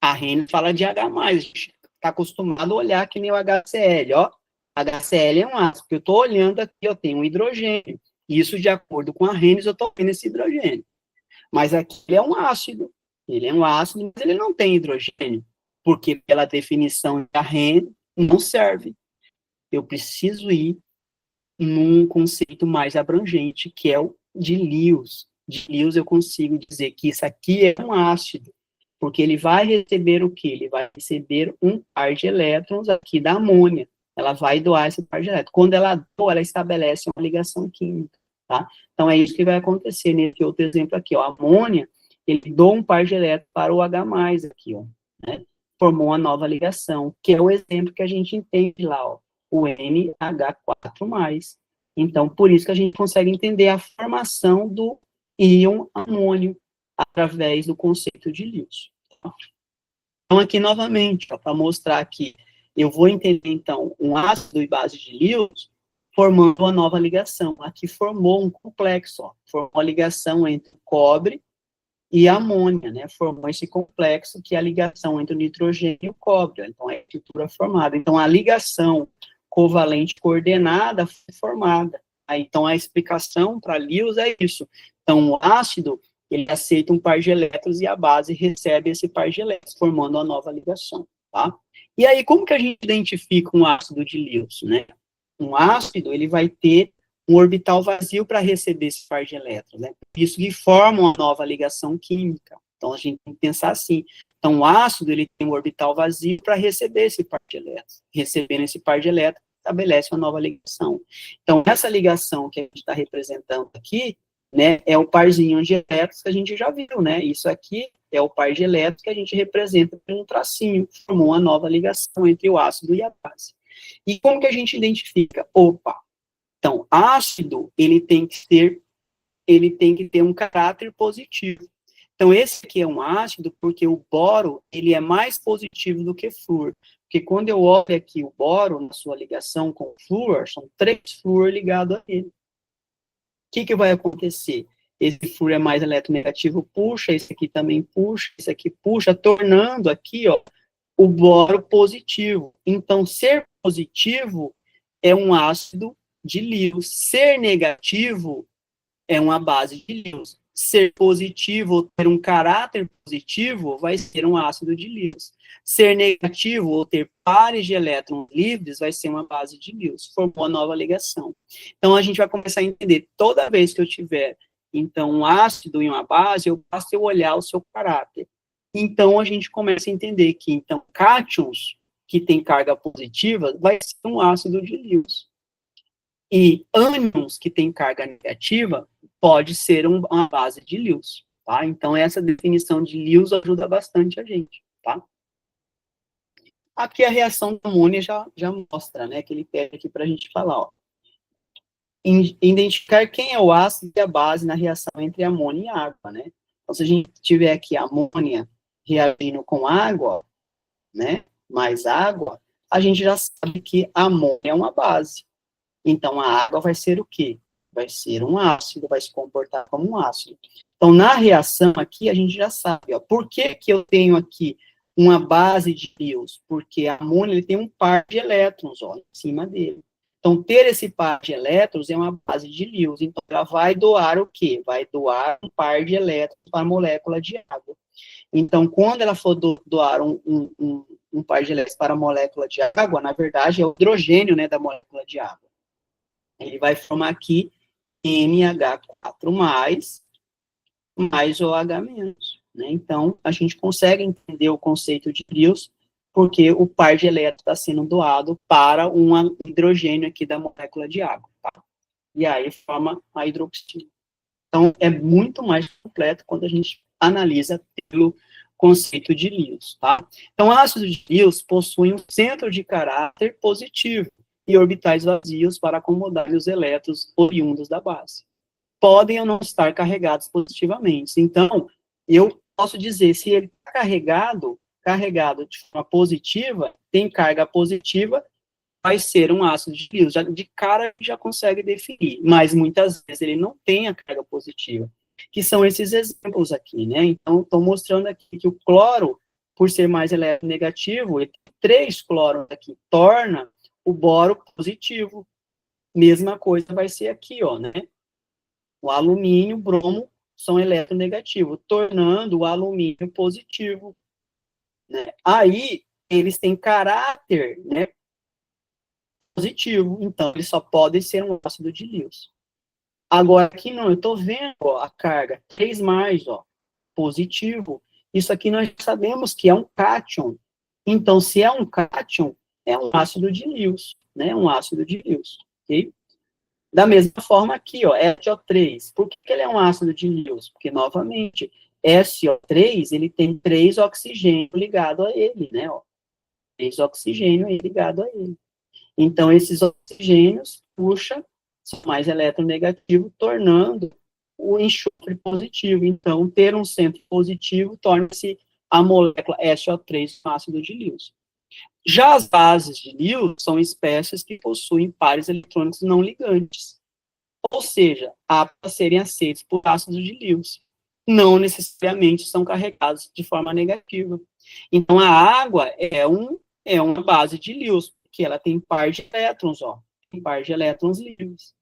Arrênio fala de H+, a gente está acostumado a olhar que nem o HCl, ó. HCl é um ácido, porque eu estou olhando aqui, eu tenho um hidrogênio. Isso, de acordo com arrênios, eu estou vendo esse hidrogênio. Mas aqui ele é um ácido. Ele é um ácido, mas ele não tem hidrogênio. Porque, pela definição de arrênio, não serve. Eu preciso ir num conceito mais abrangente, que é o de Lewis. De Lewis eu consigo dizer que isso aqui é um ácido, porque ele vai receber o quê? Ele vai receber um par de elétrons aqui da amônia. Ela vai doar esse par de elétrons. Quando ela doa, ela estabelece uma ligação química, tá? Então, é isso que vai acontecer nesse outro exemplo aqui, ó. A amônia, ele doa um par de elétrons para o H+, aqui, ó, né? Formou uma nova ligação, que é o exemplo que a gente entende lá, ó. o NH4+. Então, por isso que a gente consegue entender a formação do íon amônio através do conceito de Lewis. Então, aqui novamente, para mostrar que eu vou entender, então, um ácido e base de Lewis formando uma nova ligação. Aqui formou um complexo, ó, formou a ligação entre o cobre e a amônia, né? Formou esse complexo que é a ligação entre o nitrogênio e o cobre. Ó, então, é a estrutura formada. Então, a ligação covalente coordenada foi formada. Aí, então, a explicação para Lewis é isso. Então, o ácido, ele aceita um par de elétrons e a base recebe esse par de elétrons, formando uma nova ligação, tá? E aí, como que a gente identifica um ácido de Lewis, né? Um ácido, ele vai ter um orbital vazio para receber esse par de elétrons, né? Isso que forma uma nova ligação química. Então, a gente tem que pensar assim. Então, o ácido, ele tem um orbital vazio para receber esse par de elétrons. Recebendo esse par de elétrons, estabelece uma nova ligação. Então, essa ligação que a gente está representando aqui, né, é o parzinho de elétrons que a gente já viu, né? Isso aqui é o par de elétrons que a gente representa por um tracinho, formou uma nova ligação entre o ácido e a base. E como que a gente identifica? Opa, então, ácido, ele tem que ter um caráter positivo. Então, esse aqui é um ácido porque o boro, ele é mais positivo do que flúor. Porque quando eu olho aqui o boro, na sua ligação com o flúor, são 3 flúor ligados a ele. O que vai acontecer? Esse flúor é mais eletronegativo, puxa, esse aqui também puxa, esse aqui puxa, tornando aqui, ó, o boro positivo. Então, ser positivo é um ácido de Lewis. Ser negativo é uma base de Lewis. Ser positivo ou ter um caráter positivo vai ser um ácido de Lewis. Ser negativo ou ter pares de elétrons livres vai ser uma base de Lewis. Formou a nova ligação. Então, a gente vai começar a entender, toda vez que eu tiver, então, um ácido e uma base, basta eu olhar o seu caráter. Então, a gente começa a entender que, então, cátions, que tem carga positiva, vai ser um ácido de Lewis. E ânions, que tem carga negativa, pode ser uma base de Lewis, tá? Então, essa definição de Lewis ajuda bastante a gente, tá? Aqui a reação da amônia já mostra, né, que ele pede aqui para a gente falar, ó. Identificar quem é o ácido e a base na reação entre amônia e água, né? Então, se a gente tiver aqui a amônia reagindo com água, né, mais água, a gente já sabe que a amônia é uma base. Então, a água vai ser o quê? Vai ser um ácido, vai se comportar como um ácido. Então, na reação aqui, a gente já sabe, ó, por que que eu tenho aqui uma base de Lewis? Porque a amônia, ele tem um par de elétrons, ó, em cima dele. Então, ter esse par de elétrons é uma base de Lewis. Então, ela vai doar o quê? Vai doar um par de elétrons para a molécula de água. Então, quando ela for doar um par de elétrons para a molécula de água, na verdade, é o hidrogênio, né, da molécula de água. Ele vai formar aqui NH4+, mais OH-, né? Então, a gente consegue entender o conceito de Lewis, porque o par de elétrons está sendo doado para um hidrogênio aqui da molécula de água, tá? E aí forma a hidroxila. Então, é muito mais completo quando a gente analisa pelo conceito de Lewis, tá? Então, ácidos de Lewis possuem um centro de caráter positivo e orbitais vazios para acomodar os elétrons oriundos da base. Podem ou não estar carregados positivamente. Então, eu posso dizer, se ele está carregado de forma positiva, tem carga positiva, vai ser um ácido de Lewis. De cara, já consegue definir, mas muitas vezes ele não tem a carga positiva, que são esses exemplos aqui, né? Então, estou mostrando aqui que o cloro, por ser mais eletronegativo, ele tem 3 cloros aqui, torna o boro positivo. Mesma coisa vai ser aqui, ó, né? O alumínio, o bromo são eletronegativos, tornando o alumínio positivo, né? Aí, eles têm caráter, né, positivo, então eles só podem ser um ácido de Lewis. Agora, aqui não, eu estou vendo, ó, a carga 3+, ó, positivo. Isso aqui nós sabemos que é um cátion. Então, se é um cátion, é um ácido de Lewis, né? Um ácido de Lewis, ok? Da mesma forma aqui, ó, SO3. Por que ele é um ácido de Lewis? Porque, novamente, SO3, ele tem 3 oxigênios ligados a ele, né? Ó, 3 oxigênios ligado a ele. Então, esses oxigênios puxam mais eletronegativo, tornando o enxofre positivo. Então, ter um centro positivo torna-se a molécula SO3 com ácido de Lewis. Já as bases de Lewis são espécies que possuem pares eletrônicos não ligantes, ou seja, aptas a serem aceitos por ácido de Lewis. Não necessariamente são carregados de forma negativa. Então, a água é uma base de Lewis, porque ela tem par de elétrons, tem par de elétrons livres.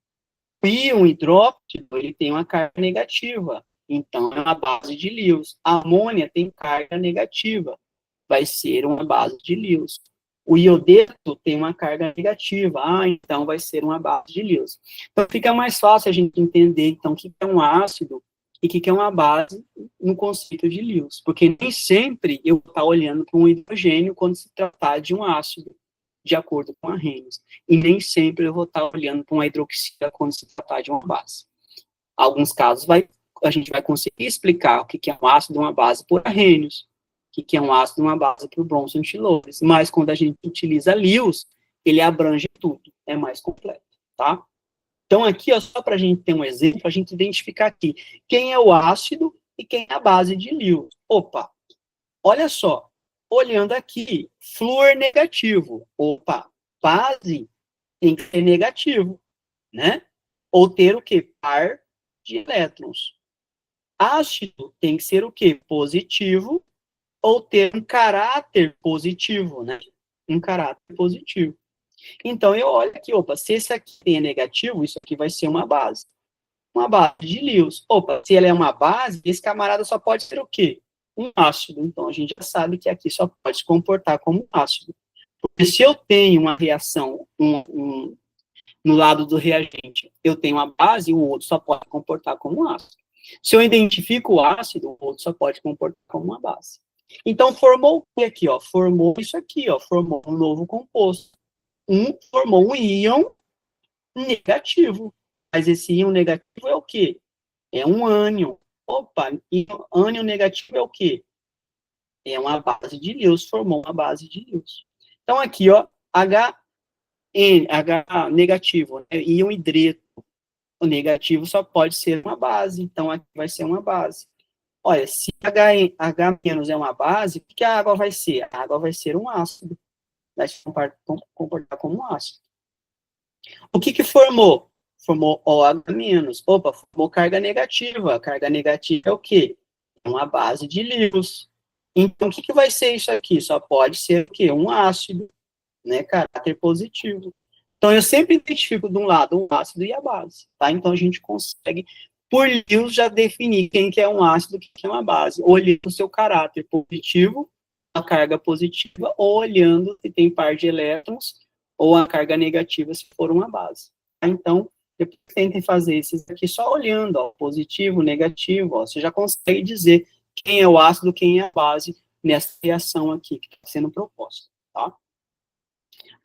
E um hidróxido, ele tem uma carga negativa, então é uma base de Lewis. A amônia tem carga negativa, vai ser uma base de Lewis. O iodeto tem uma carga negativa, então vai ser uma base de Lewis. Então fica mais fácil a gente entender, então, o que é um ácido e o que é uma base no conceito de Lewis, porque nem sempre eu vou estar olhando para um hidrogênio quando se tratar de um ácido, de acordo com a Arrhenius, e nem sempre eu vou estar olhando para uma hidroxila quando se tratar de uma base. Em alguns casos, a gente vai conseguir explicar o que é um ácido e uma base por Arrhenius, o que é um ácido e uma base por Bronson e Lewis, mas quando a gente utiliza Lewis, ele abrange tudo, é mais completo, tá? Então, aqui, só para a gente ter um exemplo, a gente identificar aqui quem é o ácido e quem é a base de Lewis. Opa, olha só, olhando aqui, flúor negativo. Opa, base tem que ser negativo, né? Ou ter o quê? Par de elétrons. Ácido tem que ser o quê? Positivo, ou ter um caráter positivo, né? Um caráter positivo. Então, eu olho aqui, opa, se esse aqui é negativo, isso aqui vai ser uma base. Uma base de Lewis. Opa, se ela é uma base, esse camarada só pode ser o quê? Um ácido. Então, a gente já sabe que aqui só pode se comportar como um ácido. Porque se eu tenho uma reação no lado do reagente, eu tenho uma base, o outro só pode comportar como um ácido. Se eu identifico o ácido, o outro só pode comportar como uma base. Então, formou o que aqui, Formou isso aqui, formou um novo composto. Formou um íon negativo. Mas esse íon negativo é o quê? É um ânion. Opa, ânion negativo é o quê? É uma base de Lewis, formou uma base de Lewis. Então, aqui, H negativo, né? Íon hidreto. O negativo só pode ser uma base, então aqui vai ser uma base. Olha, se H- é uma base, o que a água vai ser? A água vai ser um ácido. Vai se comportar como um ácido. O que formou? Formou OH-. Opa, formou carga negativa. A carga negativa é o quê? É uma base de Lewis. Então, o que vai ser isso aqui? Só pode ser o quê? Um ácido, né? Caráter positivo. Então, eu sempre identifico de um lado um ácido e a base, tá? Então, a gente consegue, por Lewis, já definir quem que é um ácido e quem que é uma base, olhando o seu caráter positivo, a carga positiva, ou olhando se tem par de elétrons, ou a carga negativa se for uma base. Tá? Então, depois tentem fazer esses aqui só olhando, positivo, negativo, você já consegue dizer quem é o ácido, quem é a base nessa reação aqui que está sendo proposta, tá?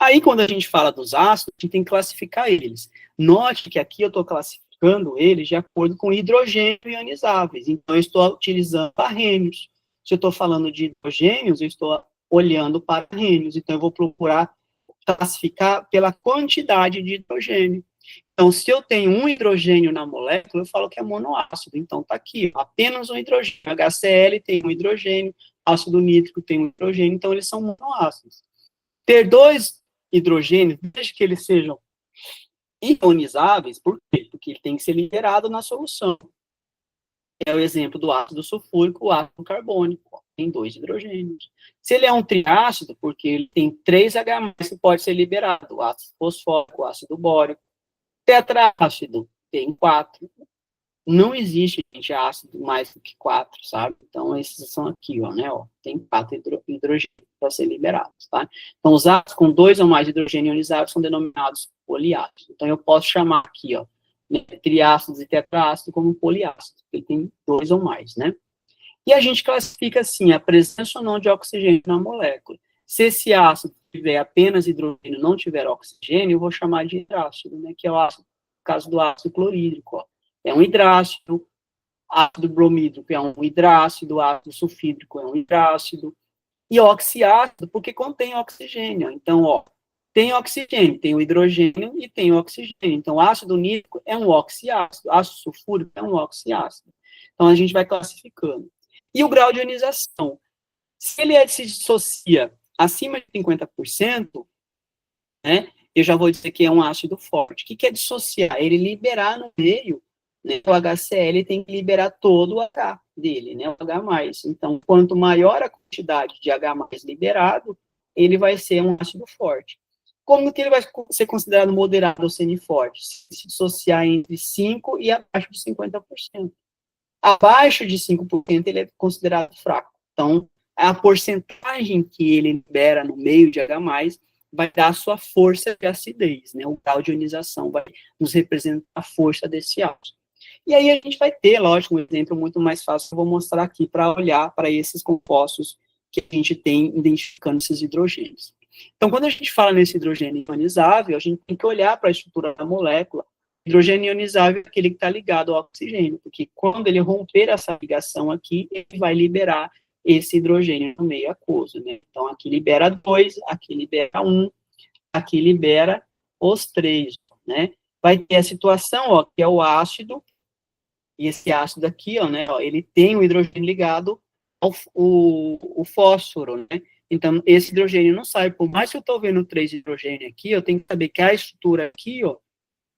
Aí, quando a gente fala dos ácidos, a gente tem que classificar eles. Note que aqui eu estou classificando eles de acordo com hidrogênio ionizáveis. Então, eu estou utilizando arrênios. Se eu estou falando de hidrogênios, eu estou olhando para arrênios. Então, eu vou procurar classificar pela quantidade de hidrogênio. Então, se eu tenho um hidrogênio na molécula, eu falo que é monoácido. Então, está aqui, apenas um hidrogênio. HCl tem um hidrogênio, ácido nítrico tem um hidrogênio, então eles são monoácidos. Ter dois hidrogênios, desde que eles sejam ionizáveis, por quê? Porque ele tem que ser liberado na solução. É o exemplo do ácido sulfúrico, o ácido carbônico, tem dois hidrogênios. Se ele é um triácido, porque ele tem 3 H+, que pode ser liberado, o ácido fosfórico, o ácido bórico. Tetraácido, tem 4. Não existe, gente, ácido mais do que 4, sabe? Então, esses são aqui, né, tem 4 hidrogênios para ser liberados, tá? Então, os ácidos com 2 ou mais hidrogênio ionizáveis são denominados poliácidos. Então, eu posso chamar aqui, né, triácidos e tetraácidos como poliácidos, porque tem 2 ou mais, né? E a gente classifica, assim, a presença ou não de oxigênio na molécula. Se esse ácido tiver apenas hidrogênio e não tiver oxigênio, eu vou chamar de hidrácido, né, que é o ácido, no caso do ácido clorídrico, é um hidrácido, ácido bromídrico é um hidrácido, ácido sulfídrico é um hidrácido, e oxiácido, porque contém oxigênio. Então, tem oxigênio, tem o hidrogênio e tem o oxigênio. Então, ácido nítrico é um oxiácido, ácido sulfúrico é um oxiácido. Então, a gente vai classificando. E o grau de ionização? Se ele se dissocia acima de 50%, né, eu já vou dizer que é um ácido forte. O que é dissociar? Ele liberar no meio, né, o HCl tem que liberar todo o H dele, né, o H+. Então, quanto maior a quantidade de H+ liberado, ele vai ser um ácido forte. Como que ele vai ser considerado moderado ou semiforte? Se dissociar entre 5% e abaixo de 50%. Abaixo de 5% ele é considerado fraco. Então, a porcentagem que ele libera no meio de H+, vai dar a sua força de acidez, né? O grau de ionização vai nos representar a força desse ácido. E aí a gente vai ter, lógico, um exemplo muito mais fácil que eu vou mostrar aqui para olhar para esses compostos que a gente tem identificando esses hidrogênios. Então, quando a gente fala nesse hidrogênio ionizável, a gente tem que olhar para a estrutura da molécula. O hidrogênio ionizável é aquele que está ligado ao oxigênio, porque quando ele romper essa ligação aqui, ele vai liberar esse hidrogênio no meio aquoso, né? Então, aqui libera 2, aqui libera 1, aqui libera os 3, né? Vai ter a situação, ó, que é o ácido, e esse ácido aqui, ó, né, ó, ele tem o hidrogênio ligado ao o fósforo, né? Então, esse hidrogênio não sai. Por mais que eu estou vendo 3 hidrogênio aqui, eu tenho que saber que a estrutura aqui, ó,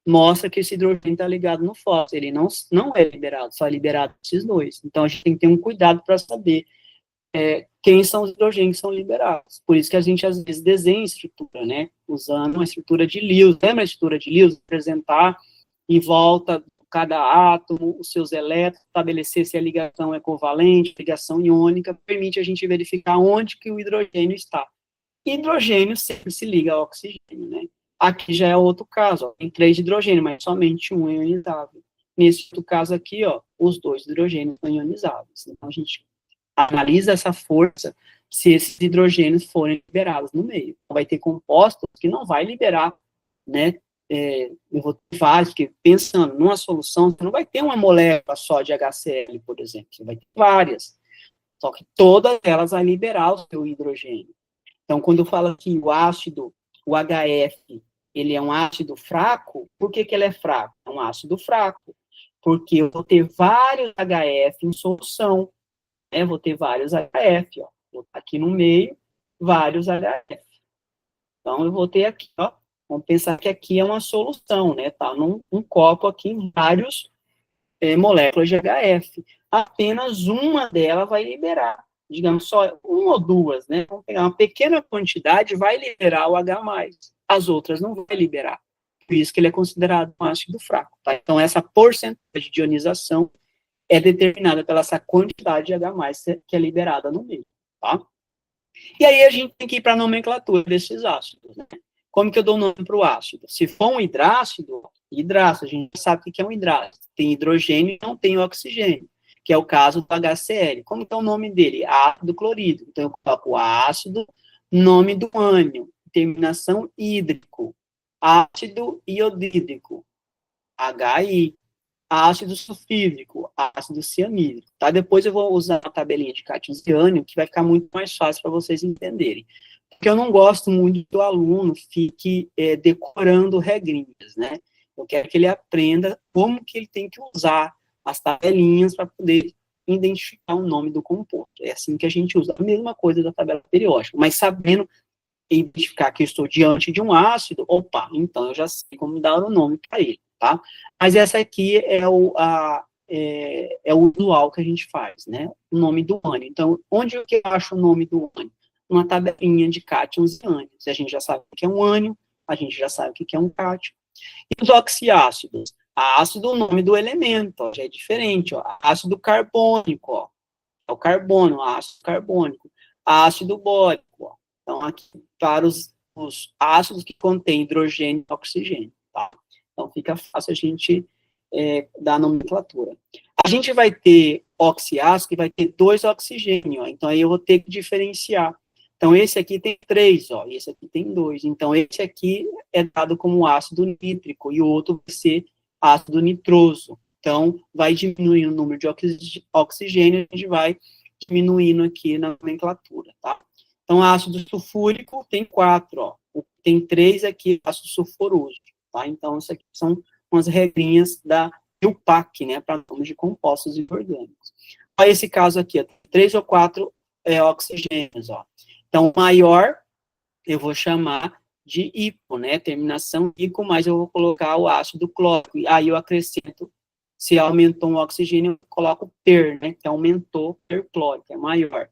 mostra que esse hidrogênio está ligado no fósforo. Ele não é liberado, só é liberado esses 2. Então, a gente tem que ter um cuidado para saber quem são os hidrogênios que são liberados. Por isso que a gente, às vezes, desenha a estrutura, né? Usando uma estrutura de Lewis. Lembra a estrutura de Lewis? Apresentar em volta cada átomo, os seus elétrons, estabelecer se a ligação é covalente, ligação iônica, permite a gente verificar onde que o hidrogênio está. Hidrogênio sempre se liga ao oxigênio, né? Aqui já é outro caso, ó, tem 3 hidrogênios, mas somente um é ionizável. Nesse outro caso aqui, ó, os 2 hidrogênios são ionizáveis. Então, a gente analisa essa força se esses hidrogênios forem liberados no meio. Vai ter compostos que não vai liberar, né? Eu vou ter vários, porque pensando numa solução, você não vai ter uma molécula só de HCl, por exemplo, você vai ter várias. Só que todas elas vão liberar o seu hidrogênio. Então, quando eu falo que o ácido, o HF, ele é um ácido fraco, por que ele é fraco? É um ácido fraco, porque eu vou ter vários HF em solução, né? Vou ter vários HF, ó. Vou estar aqui no meio, vários HF. Então, eu vou ter aqui, ó, vamos pensar que aqui é uma solução, né? Tá num copo aqui, vários moléculas de HF. Apenas uma delas vai liberar. Digamos, só uma ou duas, né? Vamos pegar uma pequena quantidade, vai liberar o H+. As outras não vai liberar. Por isso que ele é considerado um ácido fraco, tá? Então, essa porcentagem de ionização é determinada pela essa quantidade de H+, que é liberada no meio, tá? E aí a gente tem que ir para a nomenclatura desses ácidos, né? Como que eu dou nome para o ácido? Se for um hidrácido, a gente sabe o que é um hidrácido. Tem hidrogênio e não tem oxigênio, que é o caso do HCl. Como que é o nome dele? Ácido clorídrico. Então, eu coloco ácido, nome do ânion, terminação hídrico, ácido iodídrico, HI, ácido sulfídrico, ácido cianídrico, tá? Depois eu vou usar a tabelinha de cátions e ânion, que vai ficar muito mais fácil para vocês entenderem. Porque eu não gosto muito que o aluno fique decorando regrinhas, né? Eu quero que ele aprenda como que ele tem que usar as tabelinhas para poder identificar o nome do composto. É assim que a gente usa a mesma coisa da tabela periódica, mas sabendo identificar que eu estou diante de um ácido, opa, então eu já sei como dar o nome para ele, tá? Mas essa aqui é o usual que a gente faz, né? O nome do ânion. Então, onde eu acho o nome do ânion? Uma tabelinha de cátions e ânions. A gente já sabe o que é um ânion, a gente já sabe o que é um cátion. E os oxiácidos? Ácido, o nome do elemento, ó, já é diferente, ó. Ácido carbônico, ó. É o carbono, ácido carbônico. Ácido bórico, ó. Então, aqui, para os ácidos que contêm hidrogênio e oxigênio, tá? Então, fica fácil a gente dar a nomenclatura. A gente vai ter oxiácido que vai ter 2 oxigênios, ó. Então, aí eu vou ter que diferenciar. Então, esse aqui tem 3, ó, e esse aqui tem 2. Então, esse aqui é dado como ácido nítrico, e o outro vai ser ácido nitroso. Então, vai diminuindo o número de oxigênio, a gente vai diminuindo aqui na nomenclatura, tá? Então, ácido sulfúrico tem 4, ó. tem 3 aqui, ácido sulfuroso, tá? Então, isso aqui são umas regrinhas da IUPAC, né, para nomes de compostos inorgânicos. Olha esse caso aqui, ó, 3 ou 4 oxigênios, ó. Então, o maior, eu vou chamar de hipo, né, terminação hipo, mas eu vou colocar o ácido clórico, e aí eu acrescento, se aumentou um oxigênio, eu coloco per, né, que aumentou perclórico, é maior.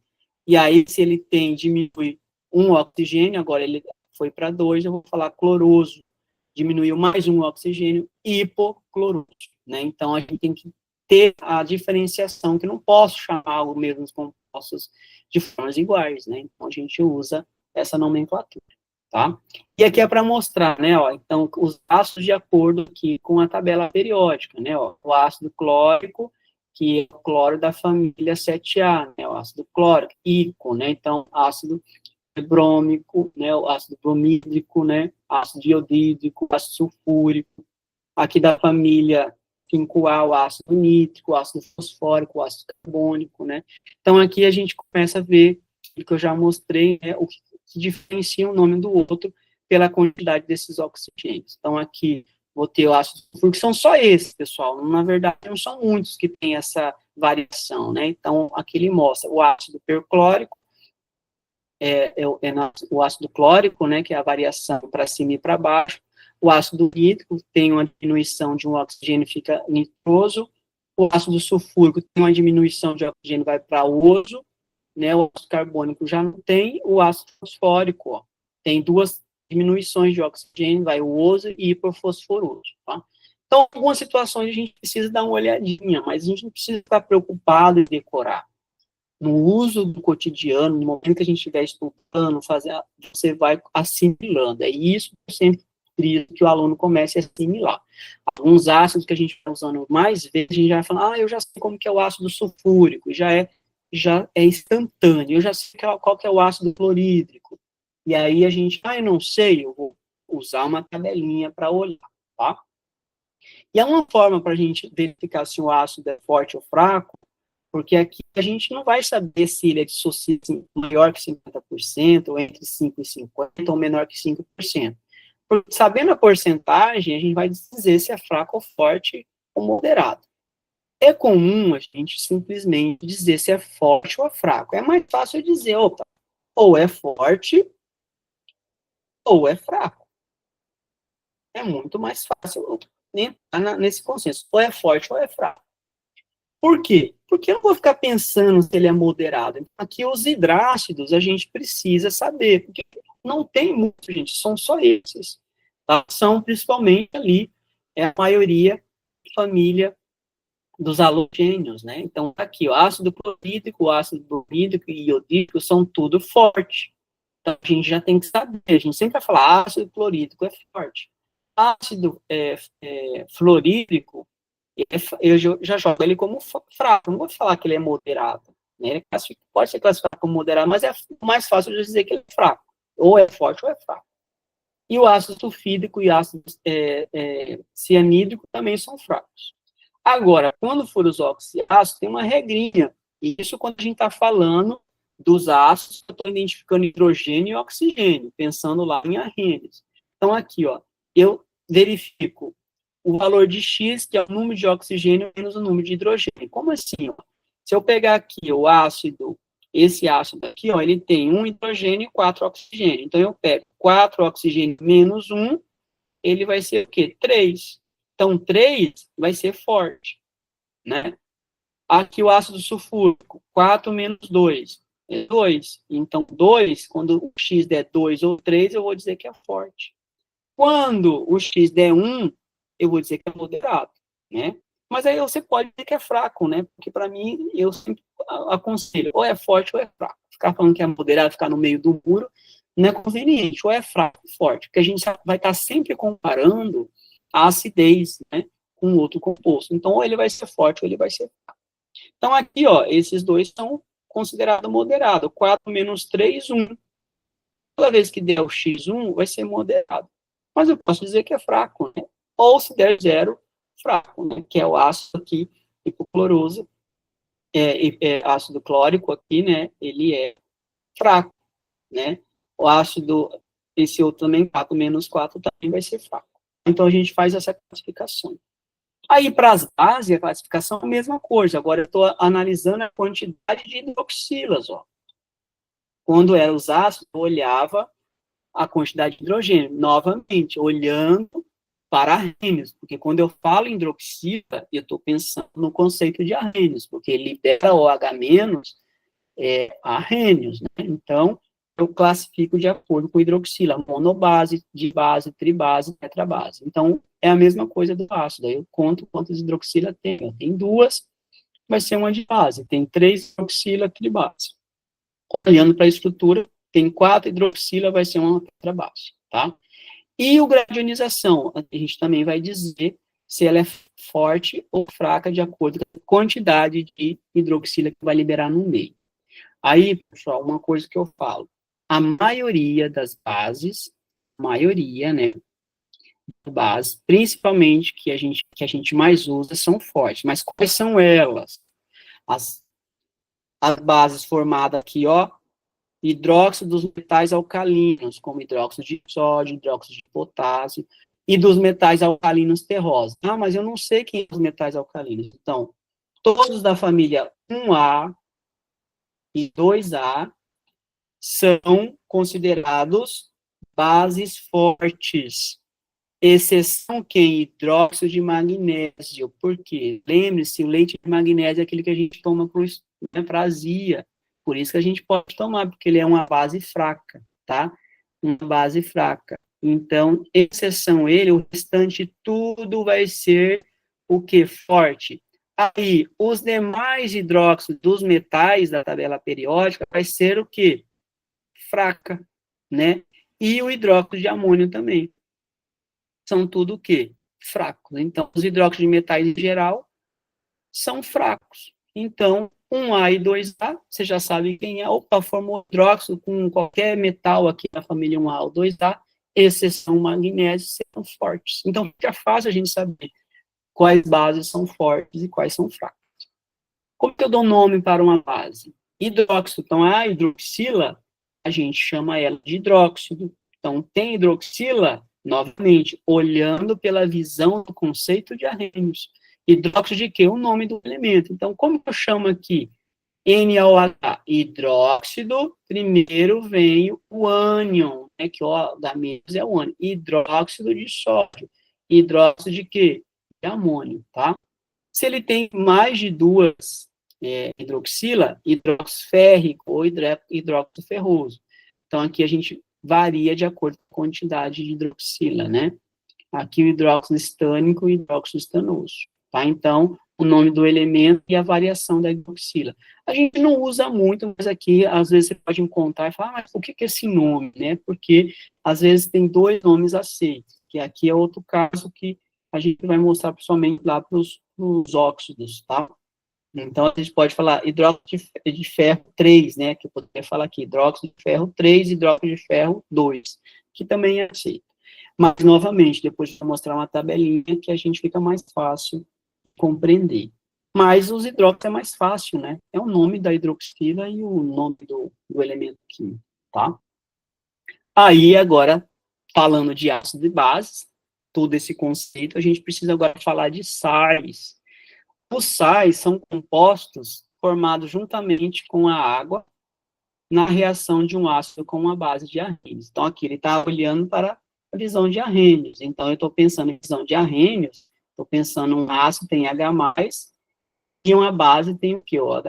E aí, se ele diminui um oxigênio, agora ele foi para 2, eu vou falar cloroso, diminuiu mais um oxigênio, hipocloroso, né, então a gente tem que ter a diferenciação, que não posso chamar os mesmos compostos de formas iguais, né, então a gente usa essa nomenclatura, tá? E aqui é para mostrar, né, ó, então, os ácidos de acordo aqui com a tabela periódica, né, ó, o ácido clórico, que é o cloro da família 7A, né, o ácido clórico, ICO, né, então, ácido brômico, né, o ácido bromídrico, né, ácido iodídrico, ácido sulfúrico, aqui da família 5A, o ácido nítrico, o ácido fosfórico, o ácido carbônico, né, então aqui a gente começa a ver o que eu já mostrei, né, o que diferencia um nome do outro pela quantidade desses oxigênios. Então aqui vou ter o ácido sulfúrico, são só esses, pessoal, na verdade não são muitos que têm essa variação, né, então aqui ele mostra o ácido perclórico, o ácido clórico, né, que é a variação para cima e para baixo. O ácido nítrico tem uma diminuição de um oxigênio, fica nitroso. O ácido sulfúrico tem uma diminuição de oxigênio, vai para oso, né, o ácido carbônico já não tem. O ácido fosfórico, ó, tem 2 diminuições de oxigênio, vai o oso e hiperfosforoso, tá? Então, em algumas situações a gente precisa dar uma olhadinha, mas a gente não precisa ficar preocupado em decorar. No uso do cotidiano, no momento que a gente estiver estudando, você vai assimilando. É isso que eu sempre digo, que o aluno comece a assimilar. Alguns ácidos que a gente está usando mais vezes, a gente já vai falar, eu já sei como que é o ácido sulfúrico, já é instantâneo, eu já sei qual que é o ácido clorídrico. E aí a gente, eu não sei, eu vou usar uma tabelinha para olhar, tá? E é uma forma para a gente verificar se o ácido é forte ou fraco, porque aqui a gente não vai saber se ele é dissociado maior que 50%, ou entre 5% e 50%, ou menor que 5%. Porque, sabendo a porcentagem, a gente vai dizer se é fraco ou forte ou moderado. É comum a gente simplesmente dizer se é forte ou é fraco. É mais fácil dizer, opa, ou é forte ou é fraco. É muito mais fácil entrar nesse consenso. Ou é forte ou é fraco. Por quê? Porque eu não vou ficar pensando se ele é moderado. Aqui os hidrácidos a gente precisa saber, porque não tem muito, gente, são só esses. Tá? São principalmente ali, a maioria família dos halogênios, né? Então, aqui, o ácido clorídrico, o ácido bromídrico e iodídrico são tudo forte. Então, a gente já tem que saber, a gente sempre vai falar ácido clorídrico é forte. Ácido fluorídrico, eu já jogo ele como fraco, não vou falar que ele é moderado, né? Ele pode ser classificado como moderado, mas é mais fácil de dizer que ele é fraco, ou é forte ou é fraco. E o ácido sulfídrico e ácido cianídrico também são fracos. Agora, quando for os oxiácidos, tem uma regrinha, e isso quando a gente está falando dos ácidos, eu estou identificando hidrogênio e oxigênio, pensando lá em arrenes. Então, aqui, ó, eu verifico o valor de X, que é o número de oxigênio, menos o número de hidrogênio. Como assim? Ó? Se eu pegar aqui o ácido, esse ácido aqui, ó, ele tem 1 hidrogênio e 4 oxigênio. Então, eu pego 4 oxigênio menos 1, ele vai ser o quê? 3. Então, 3 vai ser forte, né? Aqui o ácido sulfúrico, 4 menos 2, é 2. Então, 2, quando o X der 2 ou 3, eu vou dizer que é forte. Quando o X der 1, eu vou dizer que é moderado, né? Mas aí você pode dizer que é fraco, né? Porque para mim, eu sempre aconselho, ou é forte ou é fraco. Ficar falando que é moderado, ficar no meio do muro, não é conveniente, ou é fraco ou forte, porque a gente vai estar sempre comparando a acidez, né, com outro composto. Então, ou ele vai ser forte ou ele vai ser fraco. Então, aqui, ó, esses dois são considerados moderados. 4 menos 3, 1. Toda vez que der o X1, vai ser moderado. Mas eu posso dizer que é fraco, né? Ou se der 0, fraco, né? Que é o ácido aqui, hipocloroso, ácido clórico aqui, né? Ele é fraco, né? O ácido esse outro também, 4 menos 4, também vai ser fraco. Então, a gente faz essa classificação. Aí, para as bases, a classificação é a mesma coisa. Agora, eu estou analisando a quantidade de hidroxilas, ó. Quando eram os ácidos, eu olhava a quantidade de hidrogênio. Novamente, olhando para arrênios, porque quando eu falo em hidroxila, eu estou pensando no conceito de arrênios, porque ele libera OH- arrênios, né? Então, eu classifico de acordo com hidroxila, monobase, dibase, tribase, tetrabase. Então, é a mesma coisa do ácido. Aí eu conto quantas hidroxila tem. Tem 2, vai ser uma dibase. Tem 3 hidroxila, tribase. Olhando para a estrutura, tem 4 hidroxila, vai ser uma tetrabase, tá? E o grau de ionização, a gente também vai dizer se ela é forte ou fraca de acordo com a quantidade de hidroxila que vai liberar no meio. Aí, pessoal, uma coisa que eu falo, a maioria das bases, né, bases, principalmente que a gente mais usa, são fortes. Mas quais são elas? As bases formadas aqui, ó, hidróxido dos metais alcalinos, como hidróxido de sódio, hidróxido de potássio, e dos metais alcalinos terrosos. Ah, mas eu não sei quem são os metais alcalinos. Então, todos da família 1A e 2A são considerados bases fortes. Exceção quem? Hidróxido de magnésio. Por quê? Lembre-se, o leite de magnésio é aquele que a gente toma para azia. Por isso que a gente pode tomar, porque ele é uma base fraca, tá? Uma base fraca. Então, exceção ele, o restante tudo vai ser o que? Forte. Aí, os demais hidróxidos dos metais da tabela periódica vai ser o quê? Fraca, né? E o hidróxido de amônio também. São tudo o quê? Fracos. Então, os hidróxidos de metais em geral são fracos. Então, 1A e 2A, você já sabe quem é. Opa, formou hidróxido com qualquer metal aqui na família 1A ou 2A, exceção magnésio, serão fortes. Então, fica fácil a gente saber quais bases são fortes e quais são fracas. Como que eu dou nome para uma base? Hidróxido. Então, a hidroxila, a gente chama ela de hidróxido. Então, tem hidroxila, novamente, olhando pela visão do conceito de arrênios. Hidróxido de quê? O nome do elemento. Então, como que eu chamo aqui? NaOH, hidróxido, primeiro vem o ânion, né, que o H- é o ânion. Hidróxido de sódio. Hidróxido de quê? De amônio, tá? Se ele tem mais de 2 hidroxila, hidróxido férrico ou hidróxido ferroso. Então, aqui a gente varia de acordo com a quantidade de hidroxila, né? Aqui o hidróxido estânico e o hidróxido estanoso, tá? Então, o nome do elemento e a variação da hidroxila. A gente não usa muito, mas aqui, às vezes, você pode encontrar e falar, mas por que esse nome, né? Porque, às vezes, tem 2 nomes aceitos, que aqui é outro caso que a gente vai mostrar principalmente lá para os óxidos, tá? Então, a gente pode falar hidróxido de ferro 3, né, que eu poderia falar aqui, hidróxido de ferro 3, hidróxido de ferro 2, que também é aceito. Mas, novamente, depois de mostrar uma tabelinha que a gente fica mais fácil compreender. Mas os hidróxidos é mais fácil, né? É o nome da hidroxila e o nome do elemento químico, tá? Aí, agora, falando de ácidos e bases, todo esse conceito, a gente precisa agora falar de sais. Os sais são compostos formados juntamente com a água na reação de um ácido com uma base de arrênios. Então, aqui ele está olhando para a visão de arrênios. Então, eu estou pensando em visão de arrênios, estou pensando um ácido tem H+, e uma base tem o que? OH-.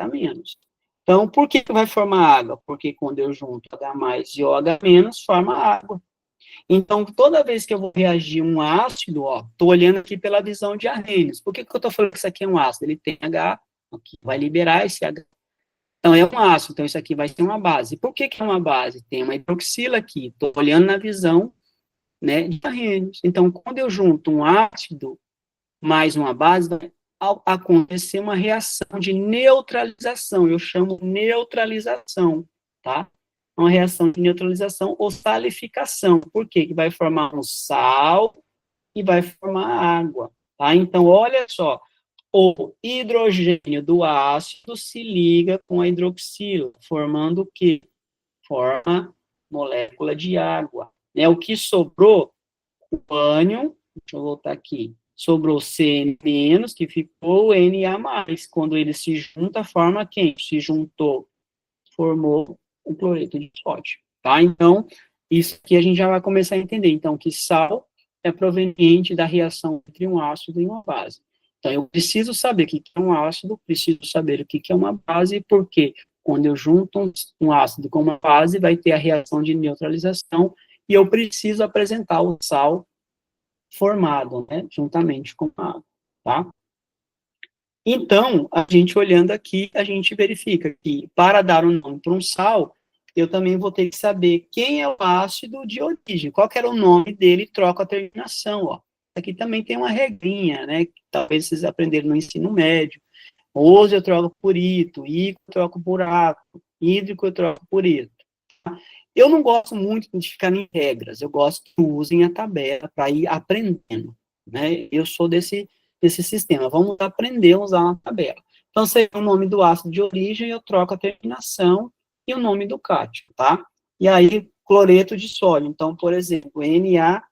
Então, por que vai formar água? Porque quando eu junto H+ e OH-, forma água. Então, toda vez que eu vou reagir um ácido, ó, estou olhando aqui pela visão de arrênios. Por que eu estou falando que isso aqui é um ácido? Ele tem H, aqui, vai liberar esse H. Então, é um ácido, então isso aqui vai ser uma base. Por que é uma base? Tem uma hidroxila aqui, estou olhando na visão, né, de arrênios. Então, quando eu junto um ácido mais uma base, vai acontecer uma reação de neutralização. Eu chamo neutralização, tá? Uma reação de neutralização ou salificação. Por quê? Que vai formar um sal e vai formar água, tá? Então, olha só, o hidrogênio do ácido se liga com a hidroxila, formando o quê? Forma molécula de água. né? O que sobrou, o ânion, deixa eu voltar aqui, sobrou CN-, que ficou Na+. Quando ele se junta, forma quem? Se juntou, formou o cloreto de sódio, tá? Então, isso aqui a gente já vai começar a entender. Então, que sal é proveniente da reação entre um ácido e uma base. Então, eu preciso saber o que é um ácido, preciso saber o que é uma base, porque quando eu junto um ácido com uma base, vai ter a reação de neutralização, e eu preciso apresentar o sal formado, né, juntamente com a água, tá? Então, a gente olhando aqui, a gente verifica que, para dar um nome para um sal, eu também vou ter que saber quem é o ácido de origem, qual que era o nome dele, troco a terminação, ó. Aqui também tem uma regrinha, né, que talvez vocês aprenderam no ensino médio. Oso eu troco por ito, íco eu troco por ácido, hídrico eu troco por ito. Eu não gosto muito de ficar em regras, eu gosto que usem a tabela para ir aprendendo, né? Eu sou desse sistema, vamos aprender a usar uma tabela. Então, se é o nome do ácido de origem, eu troco a terminação e o nome do cátion, tá? E aí, cloreto de sódio, então, por exemplo, NaCl,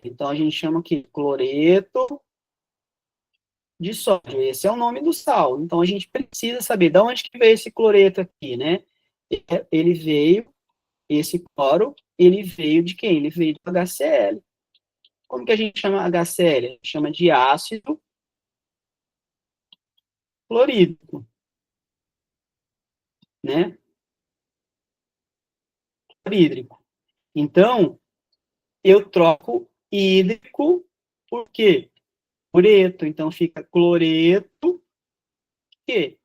então a gente chama aqui cloreto de sódio, esse é o nome do sal, então a gente precisa saber de onde que veio esse cloreto aqui, né? Ele veio, esse cloro, ele veio de quem? Ele veio do HCl. Como que a gente chama HCl? A gente chama de ácido clorídrico, né? Clorídrico. Então, eu troco hídrico por quê? Cloreto. Então, fica cloreto, que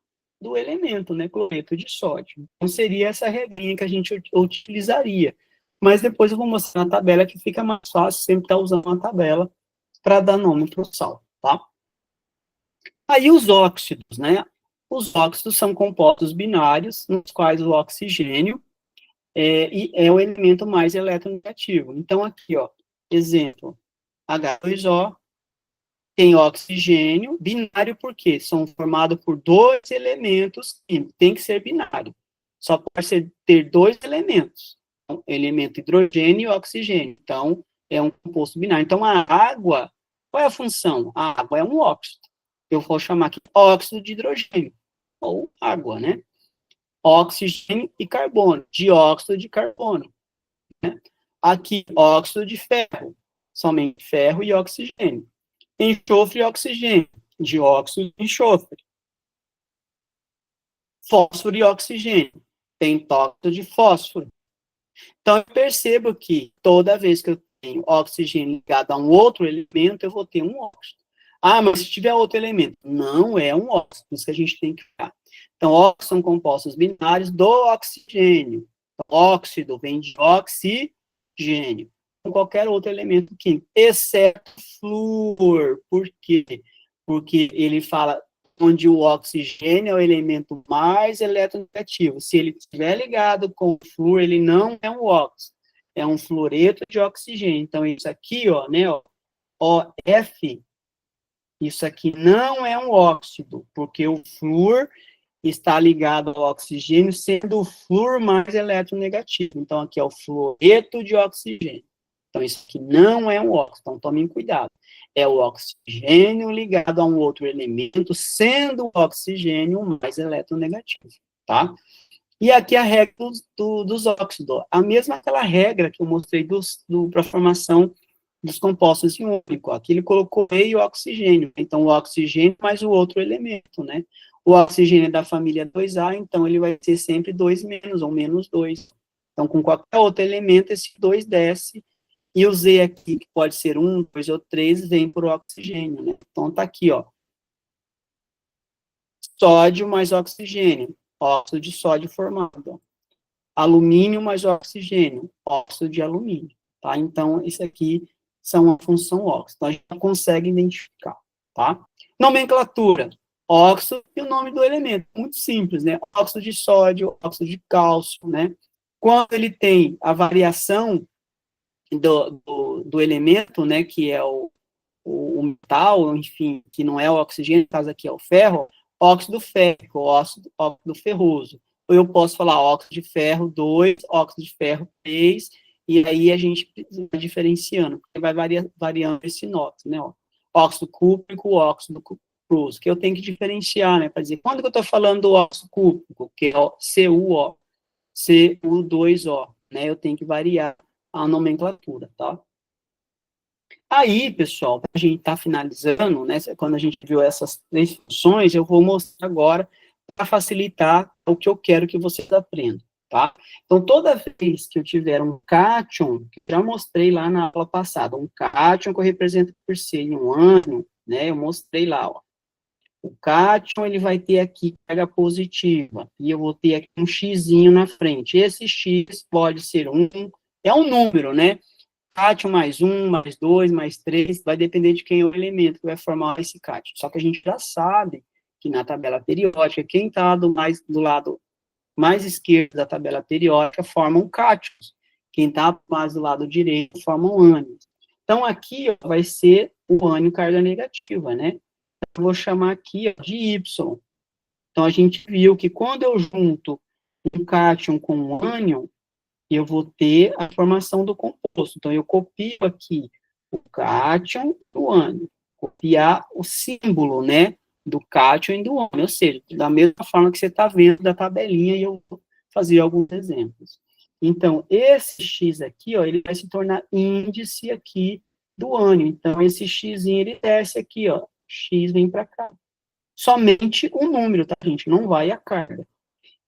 do elemento, né? Cloreto de sódio. Então, seria essa regrinha que a gente utilizaria. Mas depois eu vou mostrar na tabela que fica mais fácil sempre estar usando uma tabela para dar nome para o sal, tá? Aí os óxidos, né? Os óxidos são compostos binários, nos quais o oxigênio é o elemento mais eletronegativo. Então, aqui, ó, exemplo, H2O, tem oxigênio, binário por quê? São formados por dois elementos químicos, tem que ser binário. Só pode ter dois elementos, então, elemento hidrogênio e oxigênio. Então, é um composto binário. Então, a água, qual é a função? A água é um óxido. Eu vou chamar aqui óxido de hidrogênio, ou água, né? Oxigênio e carbono, dióxido de carbono, né? Aqui, óxido de ferro, somente ferro e oxigênio. Enxofre e oxigênio, dióxido de enxofre. Fósforo e oxigênio, pentóxido de fósforo. Então, eu percebo que toda vez que eu tenho oxigênio ligado a um outro elemento, eu vou ter um óxido. Ah, mas se tiver outro elemento, não é um óxido, isso que a gente tem que ficar. Então, óxidos são compostos binários do oxigênio. Então, óxido vem de oxigênio, com qualquer outro elemento químico, exceto flúor. Por quê? Porque ele fala onde o oxigênio é o elemento mais eletronegativo. Se ele estiver ligado com o flúor, ele não é um óxido, é um fluoreto de oxigênio. Então, isso aqui, ó, né, ó, OF, isso aqui não é um óxido, porque o flúor está ligado ao oxigênio, sendo o flúor mais eletronegativo. Então, aqui é o fluoreto de oxigênio. Então, isso aqui não é um óxido, então tomem cuidado. É o oxigênio ligado a um outro elemento, sendo o oxigênio mais eletronegativo, tá? E aqui a regra dos óxidos. A mesma aquela regra que eu mostrei para a formação dos compostos iônicos. Aqui ele colocou meio oxigênio. Então, o oxigênio mais o outro elemento, né? O oxigênio é da família 2A, então ele vai ser sempre 2 menos, ou menos 2. Então, com qualquer outro elemento, esse 2 desce, e o Z aqui, que pode ser 1, 2 ou 3, vem por oxigênio, né? Então, tá aqui, ó. Sódio mais oxigênio, óxido de sódio formado, ó. Alumínio mais oxigênio, óxido de alumínio, tá? Então, isso aqui são a função óxido. Então, a gente consegue identificar, tá? Nomenclatura, óxido e o nome do elemento, muito simples, né? Óxido de sódio, óxido de cálcio, né? Quando ele tem a variação do elemento, né, que é o metal, enfim, que não é o oxigênio, no caso aqui é o ferro, óxido férrico, óxido ferroso. Ou eu posso falar óxido de ferro 2, óxido de ferro 3, E aí a gente vai diferenciando, porque vai variando esse nóis, né, ó. Óxido cúprico, óxido cruz, que eu tenho que diferenciar, né, para dizer, quando que eu estou falando do óxido cúprico, que é o CuO, Cu2O, né, eu tenho que variar a nomenclatura, tá? Aí, pessoal, a gente está finalizando, né, quando a gente viu essas três funções, eu vou mostrar agora para facilitar o que eu quero que vocês aprendam, tá? Então, toda vez que eu tiver um cátion, que eu já mostrei lá na aula passada, um cátion que eu represento por C em um ânion, né, eu mostrei lá, ó. O cátion, ele vai ter aqui carga positiva, e eu vou ter aqui um xizinho na frente. Esse x pode ser é um número, né? Cátion mais 1, mais 2, mais 3, vai depender de quem é o elemento que vai formar esse cátion. Só que a gente já sabe que na tabela periódica, quem está do lado mais esquerdo da tabela periódica forma um cátion. Quem está mais do lado direito forma um ânion. Então, aqui ó, vai ser o ânion carga negativa, né? Eu vou chamar aqui ó, de Y. Então, a gente viu que quando eu junto um cátion com um ânion, eu vou ter a formação do composto. Então, eu copio aqui o cátion e o ânion. Copiar o símbolo, né, do cátion e do ânion. Ou seja, da mesma forma que você está vendo da tabelinha, e eu vou fazer alguns exemplos. Então, esse X aqui, ó, ele vai se tornar índice aqui do ânion. Então, esse X, ele desce aqui, ó. X vem para cá. Somente o número, tá, gente? Não vai a carga.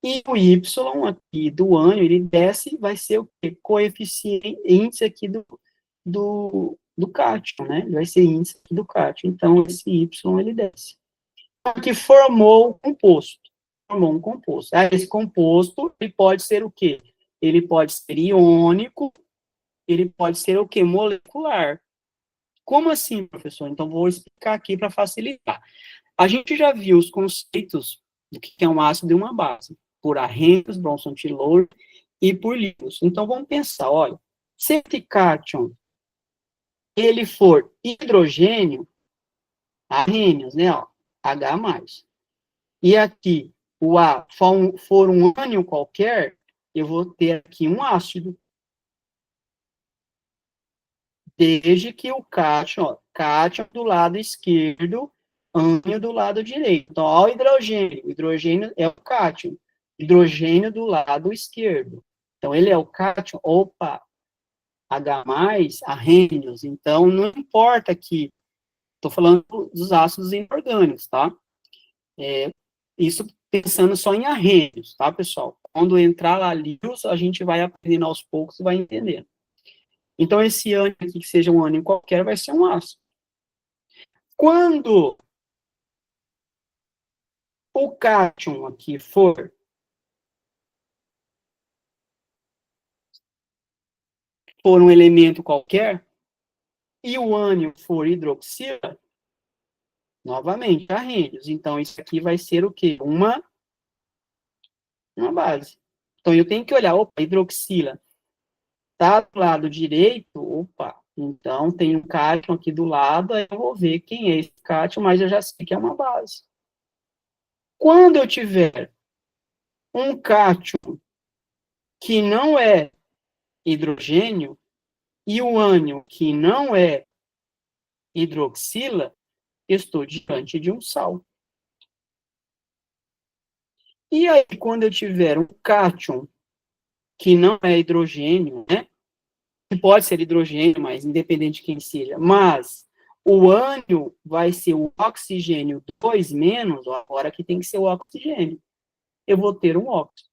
E o Y aqui do ânion, ele desce, vai ser o quê? Coeficiente, índice aqui do cátion, né? Vai ser índice aqui do cátion. Então, esse Y, ele desce. Aqui formou o composto. Formou um composto. Aí, esse composto, ele pode ser o quê? Ele pode ser iônico, ele pode ser o quê? Molecular. Como assim, professor? Então, vou explicar aqui para facilitar. A gente já viu os conceitos do que é um ácido e uma base, por Arrhenius, Bronson-Tillotson e por Lewis. Então, vamos pensar, olha, se esse cátion, ele for hidrogênio, Arrhenius, né, ó, H+. E aqui, o A for um ânion qualquer, eu vou ter aqui um ácido. Desde que o cátion do lado esquerdo, ânion do lado direito. Então, ó, o hidrogênio é o cátion, hidrogênio do lado esquerdo. Então, ele é o cátion, opa, H+, Arrhenius. Então, não importa aqui, estou falando dos ácidos inorgânicos, tá? Isso pensando só em Arrhenius, tá, pessoal? Quando entrar lá Lewis, a gente vai aprendendo aos poucos e vai entendendo. Então, esse ânion aqui, que seja um ânion qualquer, vai ser um ácido. Quando o cátion aqui for um elemento qualquer, e o ânion for hidroxila, novamente, Arrhenius. Então, isso aqui vai ser o quê? Uma base. Então, eu tenho que olhar, opa, hidroxila está do lado direito, opa, então tem um cátion aqui do lado, aí eu vou ver quem é esse cátion, mas eu já sei que é uma base. Quando eu tiver um cátion que não é hidrogênio e o ânion que não é hidroxila, estou diante de um sal. E aí, quando eu tiver um cátion que não é hidrogênio, né? Que pode ser hidrogênio, mas independente de quem seja, mas o ânion vai ser o oxigênio 2 menos, agora que tem que ser o oxigênio. Eu vou ter um óxido.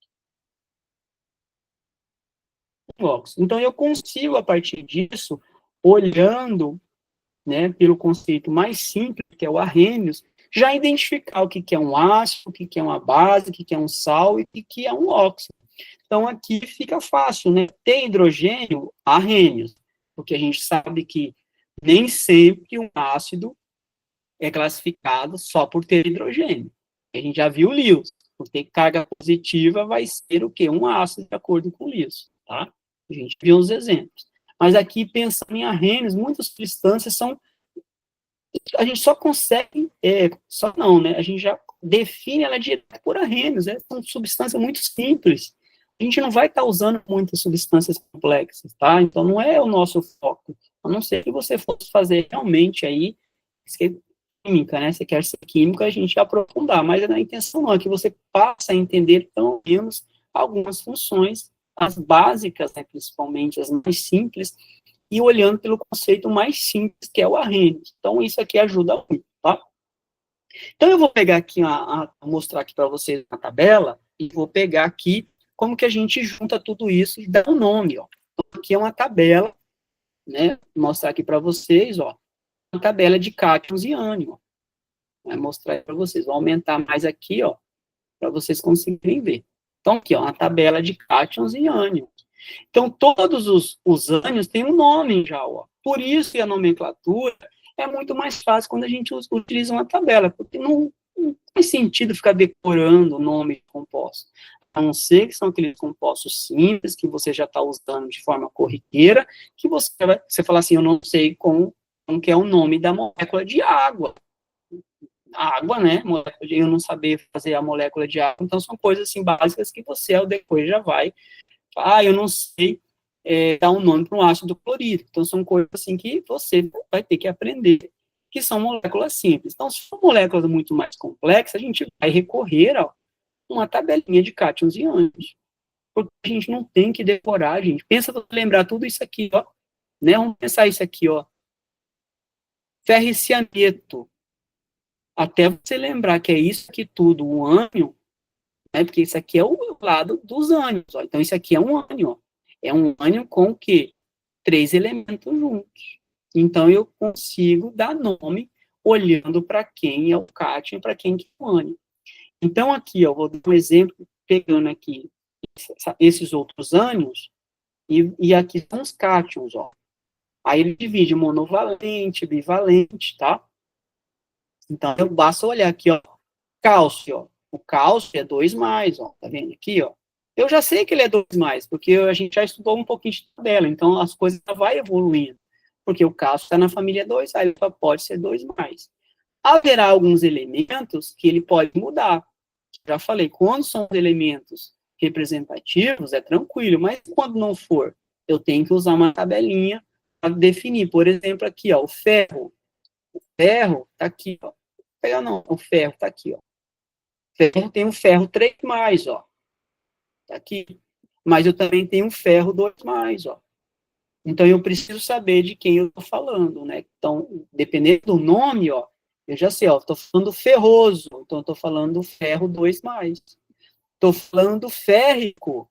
Então, eu consigo, a partir disso, olhando, né, pelo conceito mais simples, que é o Arrhenius, já identificar o que é um ácido, o que é uma base, o que é um sal e o que é um óxido. Então, aqui fica fácil, né? Ter hidrogênio, Arrhenius, porque a gente sabe que nem sempre um ácido é classificado só por ter hidrogênio. A gente já viu o Lewis. Por ter carga positiva, vai ser o quê? Um ácido, de acordo com o Lewis, tá? A gente viu os exemplos. Mas aqui, pensando em Arrhenius, muitas substâncias são... A gente só consegue... só não, né? A gente já define ela direto por Arrhenius. São substâncias muito simples. a gente não vai estar usando muitas substâncias complexas, tá? Então, não é o nosso foco. A não ser que você fosse fazer realmente aí, química, né? Você quer ser químico, a gente ia aprofundar, mas a intenção não, é que você passe a entender, pelo menos, algumas funções, as básicas, né, principalmente, as mais simples, e olhando pelo conceito mais simples, que é o Arrhenius. Então, isso aqui ajuda muito, tá? Então, eu vou pegar aqui, mostrar aqui para vocês na tabela, e vou pegar aqui como que a gente junta tudo isso e dá um nome, ó. Então, aqui é uma tabela, né, vou mostrar aqui para vocês, ó, uma tabela de cátions e ânions. Vou mostrar para vocês, vou aumentar mais aqui, ó, para vocês conseguirem ver. Então, aqui, ó, uma tabela de cátions e ânions. Então, todos os ânions têm um nome já, ó. Por isso que a nomenclatura é muito mais fácil quando a gente utiliza uma tabela, porque não faz sentido ficar decorando o nome de composto. A não ser que são aqueles compostos simples, que você já está usando de forma corriqueira, que você fala assim, eu não sei como que é o nome da molécula de água. A água, né, eu não saber fazer a molécula de água, então são coisas assim básicas que você, ao depois, já vai, eu não sei dar um nome para um ácido clorídrico, então são coisas assim que você vai ter que aprender, que são moléculas simples. Então, se são moléculas muito mais complexas, a gente vai recorrer a uma tabelinha de cátions e ânions, porque a gente não tem que decorar, gente. Pensa para lembrar tudo isso aqui, ó, né, vamos pensar isso aqui, ó, ferricianeto, até você lembrar que é isso aqui tudo, o ânion, né, porque isso aqui é o lado dos ânions, ó. Então isso aqui é um ânion, ó. É um ânion com o quê? 3 elementos juntos. Então eu consigo dar nome olhando para quem é o cátion e para quem é o ânion. Então aqui, ó, vou dar um exemplo, pegando aqui esses outros ânions, e aqui são os cátions, ó. Aí ele divide monovalente, bivalente, tá? Então eu basta olhar aqui, ó, cálcio, ó. O cálcio é 2 mais, ó, tá vendo aqui, ó? Eu já sei que ele é 2 mais, porque a gente já estudou um pouquinho de tabela, então as coisas vai evoluindo, porque o cálcio está na família 2, aí ele pode ser 2 mais. Haverá alguns elementos que ele pode mudar. Já falei, quando são elementos representativos, é tranquilo, mas quando não for, eu tenho que usar uma tabelinha para definir. Por exemplo, aqui, ó, o ferro. O ferro tá aqui, ó. Não, o ferro tá aqui, ó. Ferro tem um ferro 3 mais, ó. Tá aqui. Mas eu também tenho um ferro 2 mais, ó. Então eu preciso saber de quem eu estou falando, né? Então, dependendo do nome, ó, eu já sei, ó, estou falando ferroso, então estou falando do ferro 2 mais. Estou falando do férrico.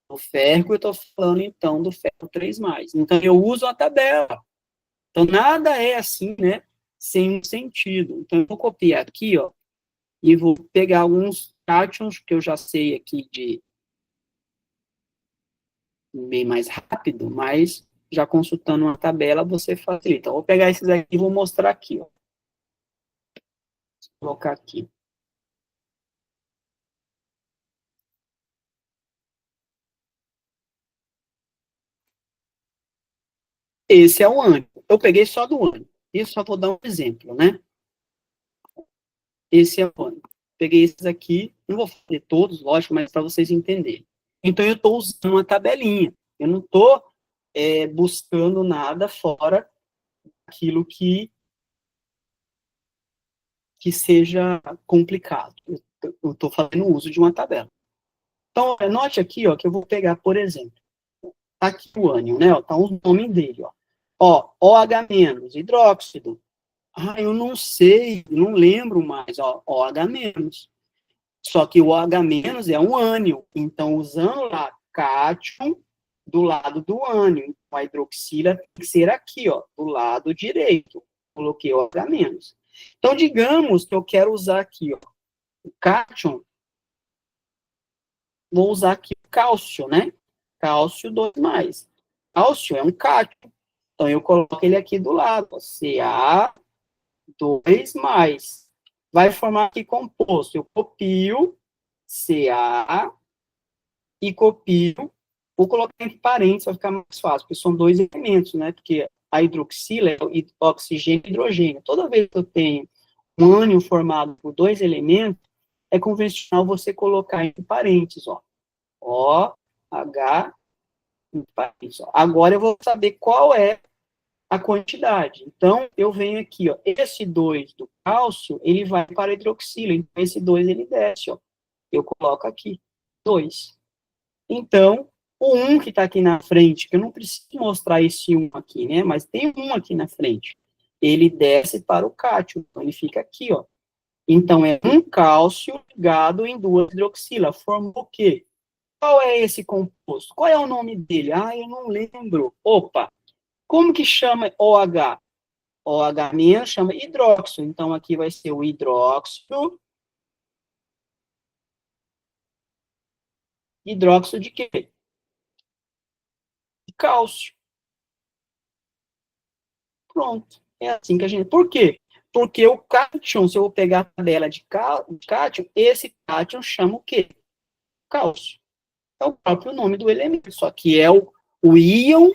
O férrico eu estou falando, então, do ferro 3 mais. Então eu uso a tabela. Então nada é assim, né? Sem um sentido. Então eu vou copiar aqui, ó, e vou pegar alguns cátions que eu já sei aqui de bem mais rápido, mas já consultando uma tabela você facilita. Então, vou pegar esses aqui e vou mostrar aqui, ó. Vou colocar aqui. Esse é o ânion. Eu peguei só do ânion. E só vou dar um exemplo, né? Esse é o ânion. Peguei esses aqui, não vou fazer todos, lógico, mas para vocês entenderem. Então, eu estou usando uma tabelinha. Eu não estou buscando nada fora aquilo que seja complicado. Eu estou fazendo uso de uma tabela. Então, note aqui, ó, que eu vou pegar, por exemplo, tá aqui o ânion, né? Ó, tá o nome dele, ó. Ó, OH-, hidróxido. Eu não sei, não lembro mais, ó, OH-. Só que o OH- é um ânion. Então, usando lá cátion do lado do ânion, então, a hidroxila tem que ser aqui, ó, do lado direito. Coloquei OH-. Então, digamos que eu quero usar aqui, ó, o cátion, vou usar aqui o cálcio, né? Cálcio 2 mais. Cálcio é um cátion. Então, eu coloco ele aqui do lado, ó, Ca2 mais. Vai formar aqui composto. Eu copio Ca e copio. Vou colocar entre parênteses, vai ficar mais fácil, porque são 2 elementos, né? Porque a hidroxila é oxigênio e hidrogênio. Toda vez que eu tenho um ânion formado por 2 elementos, é convencional você colocar entre parênteses, ó. OH, agora eu vou saber qual é a quantidade. Então, eu venho aqui, ó, esse 2 do cálcio, ele vai para a hidroxila, então esse 2 ele desce, ó. Eu coloco aqui, 2. Então, o 1 que está aqui na frente, que eu não preciso mostrar esse 1 aqui, né, mas tem um aqui na frente, ele desce para o cátion, então ele fica aqui, ó. Então, é um cálcio ligado em duas hidroxila, formou o quê? Qual é esse composto? Qual é o nome dele? Ah, eu não lembro. Opa, como que chama OH? OH- chama hidróxido. Então, aqui vai ser o hidróxido. Hidróxido de quê? De cálcio. Pronto. É assim que a gente... Por quê? Porque o cátion, se eu vou pegar a tabela de cátion, esse cátion chama o quê? Cálcio. É o próprio nome do elemento, só que é o íon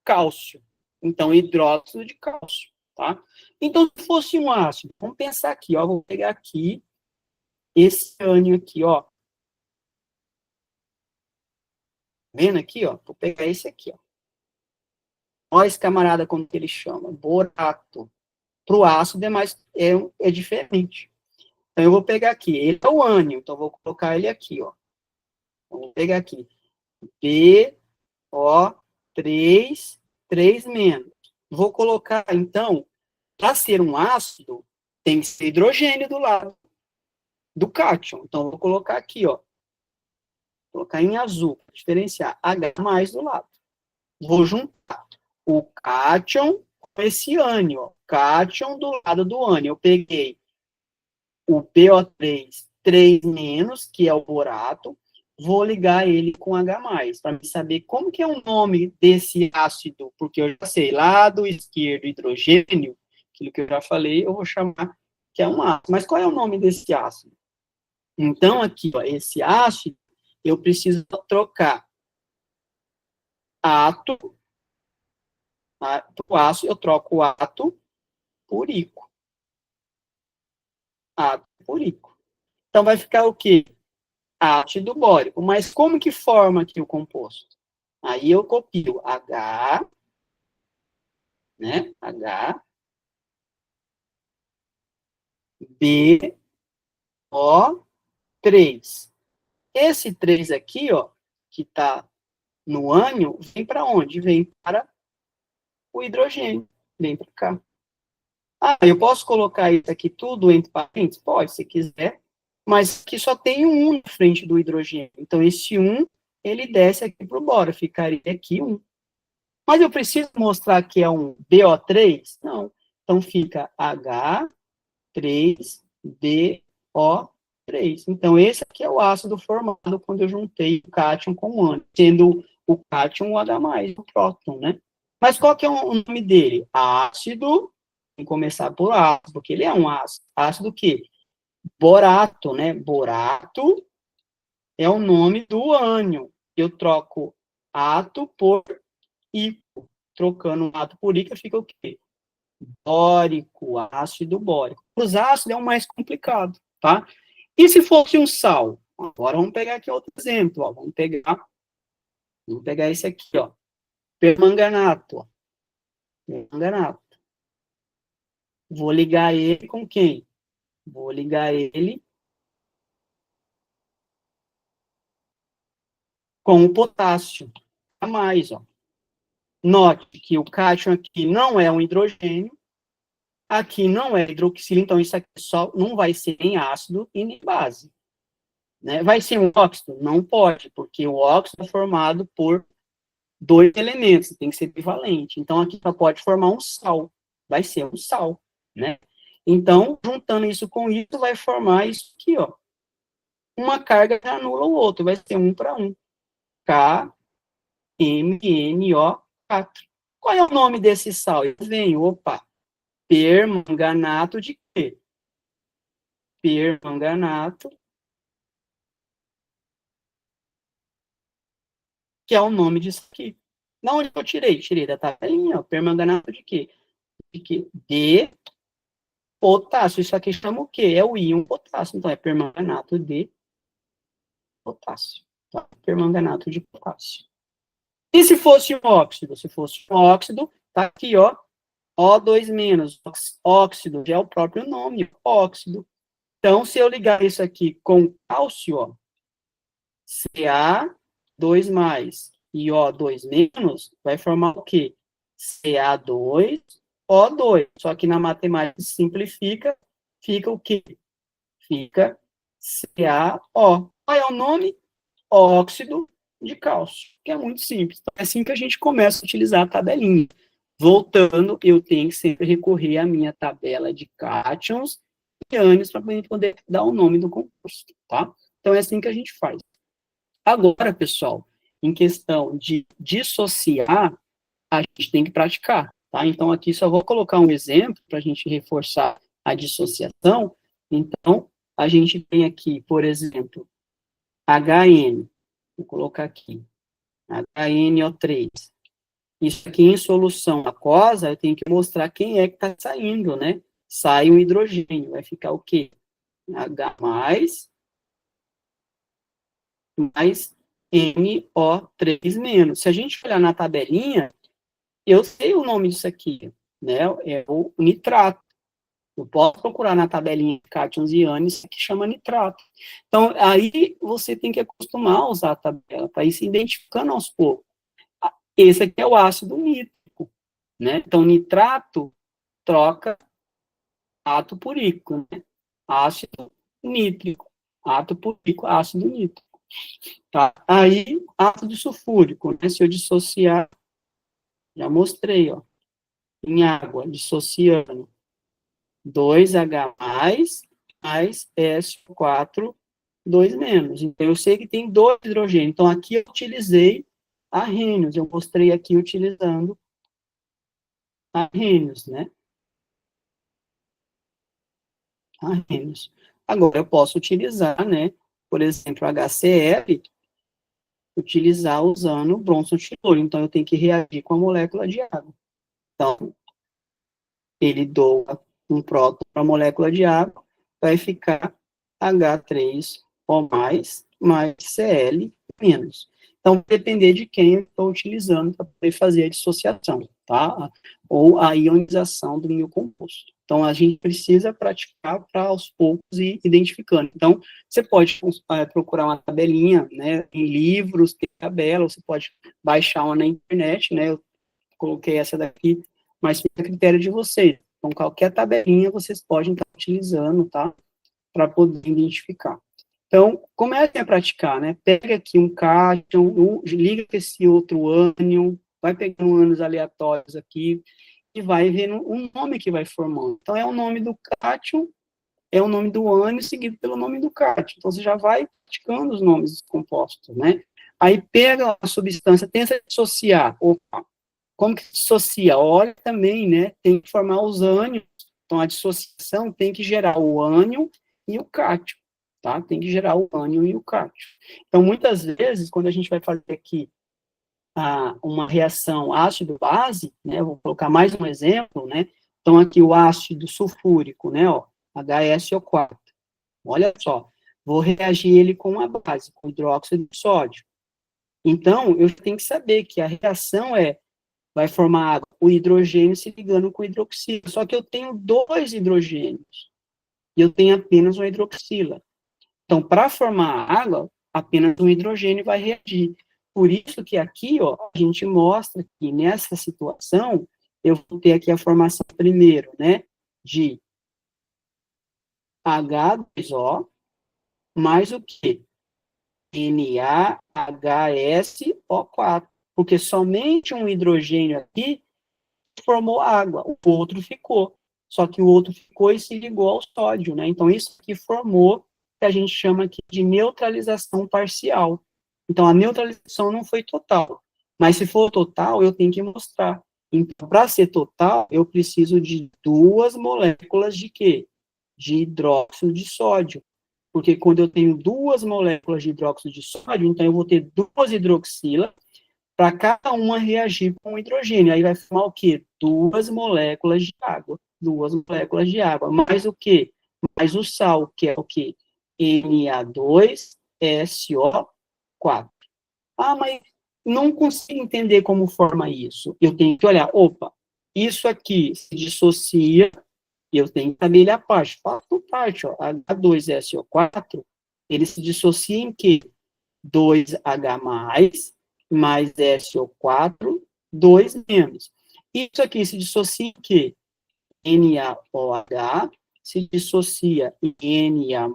cálcio. Então, hidróxido de cálcio, tá? Então, se fosse um ácido, vamos pensar aqui, ó, vou pegar aqui esse ânion aqui, ó. Vendo aqui, ó, vou pegar esse aqui, ó. Olha esse camarada como que ele chama, borato. Para o ácido é diferente. Então, eu vou pegar aqui, ele é o ânion, então vou colocar ele aqui, ó. Vamos pegar aqui, BO3, 3 menos. Vou colocar, então, para ser um ácido, tem que ser hidrogênio do lado do cátion. Então, vou colocar aqui, ó. Vou colocar em azul, para diferenciar. H mais do lado. Vou juntar o cátion com esse ânion. Ó. Cátion do lado do ânion. Eu peguei o PO3, 3 menos, que é o borato. Vou ligar ele com H+, para saber como que é o nome desse ácido, porque eu já sei, lado esquerdo, hidrogênio, aquilo que eu já falei, eu vou chamar que é um ácido. Mas qual é o nome desse ácido? Então, aqui, ó, esse ácido, eu preciso trocar ato, para o ácido, eu troco o ato por ico. Ato por ico. Então, vai ficar o quê? Ácido bórico. Mas como que forma aqui o composto? Aí eu copio H, né? H, B, O, 3. Esse 3 aqui, ó, que está no ânion, vem para onde? Vem para o hidrogênio. Vem para cá. Ah, eu posso colocar isso aqui tudo entre parênteses? Pode, se quiser. Mas aqui só tem um 1 na frente do hidrogênio. Então, esse 1, ele desce aqui para o boro. Ficaria aqui 1. Mas eu preciso mostrar que é um BO3? Não. Então, fica H3BO3. Então, esse aqui é o ácido formado quando eu juntei o cátion com o ânion, sendo o cátion o H+, o próton, né? Mas qual que é o nome dele? Ácido, tem que começar por ácido, porque ele é um ácido. Ácido o quê? Borato, né? Borato é o nome do ânion. Eu troco ato por ico. Trocando um ato por ico, fica o quê? Bórico, ácido bórico. Os ácidos é o mais complicado, tá? E se fosse um sal? Agora vamos pegar aqui outro exemplo, ó. Vamos pegar esse aqui, ó. Permanganato, ó. Permanganato. Vou ligar ele com quem? Vou ligar ele com o potássio. A mais, ó. Note que o cátion aqui não é um hidrogênio, aqui não é hidroxila, então isso aqui só não vai ser nem ácido e nem base. Né? Vai ser um óxido? Não pode, porque o óxido é formado por dois elementos, tem que ser bivalente. Então, aqui só pode formar um sal. Vai ser um sal, né? Então, juntando isso com isso, vai formar isso aqui, ó. Uma carga que anula o outro, vai ser 1 para 1. KMNO4. Qual é o nome desse sal? Vem, opa, permanganato de quê? Permanganato, que é o nome disso aqui. Da onde eu tirei? Tirei da tabelinha, ó, permanganato de quê? De potássio. Isso aqui chama o quê? É o íon potássio. Então, é permanganato de potássio. tá? Permanganato de potássio. E se fosse um óxido? Se fosse um óxido, tá aqui, ó, O2-, óxido, já é o próprio nome, óxido. Então, se eu ligar isso aqui com cálcio, ó, Ca2+, e O2-, vai formar o quê? Ca2O2. Só que na matemática simplifica, fica o quê? Fica CaO. Qual é o nome? Óxido de cálcio, que é muito simples. Então, é assim que a gente começa a utilizar a tabelinha. Voltando, eu tenho que sempre recorrer à minha tabela de cátions e ânions para poder dar o nome do composto, tá? Então, é assim que a gente faz. Agora, pessoal, em questão de dissociar, a gente tem que praticar, tá? Então, aqui só vou colocar um exemplo para a gente reforçar a dissociação. Então, a gente tem aqui, por exemplo, HN, vou colocar aqui, HNO3. Isso aqui em solução aquosa, eu tenho que mostrar quem é que está saindo, né? Sai um hidrogênio, vai ficar o quê? H+, mais NO3-. Se a gente olhar na tabelinha, eu sei o nome disso aqui, né? É o nitrato. Eu posso procurar na tabelinha de cátions e ânions que chama nitrato. Então, aí você tem que acostumar a usar a tabela para ir se identificando aos poucos. Esse aqui é o ácido nítrico, né? Então, nitrato troca átomo puríco, né? Ácido nítrico, átomo puríco, ácido nítrico. Tá? Aí, ácido sulfúrico, né? Se eu dissociar, já mostrei, ó, em água, dissociando 2H+, mais SO4, 2-. Então, eu sei que tem 2 hidrogênios. Então, aqui eu utilizei arrênios. Eu mostrei aqui utilizando arrênios, né? Arrênios. Agora, eu posso utilizar, né? Por exemplo, HCl, utilizar usando Bronson Tillur. Então, eu tenho que reagir com a molécula de água. Então, ele doa um próton para a molécula de água, vai ficar H3O+, mais Cl-. Então, vai depender de quem eu estou utilizando para poder fazer a dissociação, tá? Ou a ionização do meu composto. Então, a gente precisa praticar para aos poucos ir identificando. Então, você pode procurar uma tabelinha, né, em livros, tem tabela, você pode baixar uma na internet, né, eu coloquei essa daqui, mas fica a critério de vocês. Então, qualquer tabelinha vocês podem estar utilizando, tá? Para poder identificar. Então, comecem a praticar, né? Pega aqui um cátion, liga com esse outro ânion, vai pegando ânions aleatórios aqui, e vai vendo o nome que vai formando. Então, é o nome do cátion, é o nome do ânion, seguido pelo nome do cátion. Então, você já vai praticando os nomes dos compostos, né? Aí, pega a substância, tenta dissociar. Opa, como que dissocia? Olha também, né? Tem que formar os ânions. Então, a dissociação tem que gerar o ânion e o cátion, tá? Tem que gerar o ânion e o cátion. Então, muitas vezes, quando a gente vai fazer aqui uma reação ácido-base, né? Vou colocar mais um exemplo, né? Então, aqui o ácido sulfúrico, né? Ó, HSO4. Olha só, vou reagir ele com a base, com hidróxido de sódio. Então, eu tenho que saber que a reação vai formar água, o hidrogênio se ligando com o hidroxila. Só que eu tenho 2 hidrogênios e eu tenho apenas uma hidroxila. Então, para formar água, apenas um hidrogênio vai reagir. Por isso que aqui, ó, a gente mostra que nessa situação, eu vou ter aqui a formação primeiro, né, de H2O, mais o quê? NaHSO4. Porque somente um hidrogênio aqui formou água, o outro ficou. Só que o outro ficou e se ligou ao sódio, né? Então, isso que formou, que a gente chama aqui de neutralização parcial. Então, a neutralização não foi total. Mas se for total, eu tenho que mostrar. Então, para ser total, eu preciso de 2 moléculas de quê? De hidróxido de sódio. Porque quando eu tenho 2 moléculas de hidróxido de sódio, então eu vou ter 2 hidroxilas, para cada uma reagir com o hidrogênio. Aí vai formar o quê? 2 moléculas de água. 2 moléculas de água. Mais o quê? Mais o sal, que é o quê? Na2SO4. 4. Ah, mas não consigo entender como forma isso. Eu tenho que olhar, opa, isso aqui se dissocia, e eu tenho que saber ele a parte. Faço por parte, ó, H2SO4, ele se dissocia em quê? 2H+, mais SO4, 2 menos. Isso aqui se dissocia em quê? NaOH, se dissocia em Na+,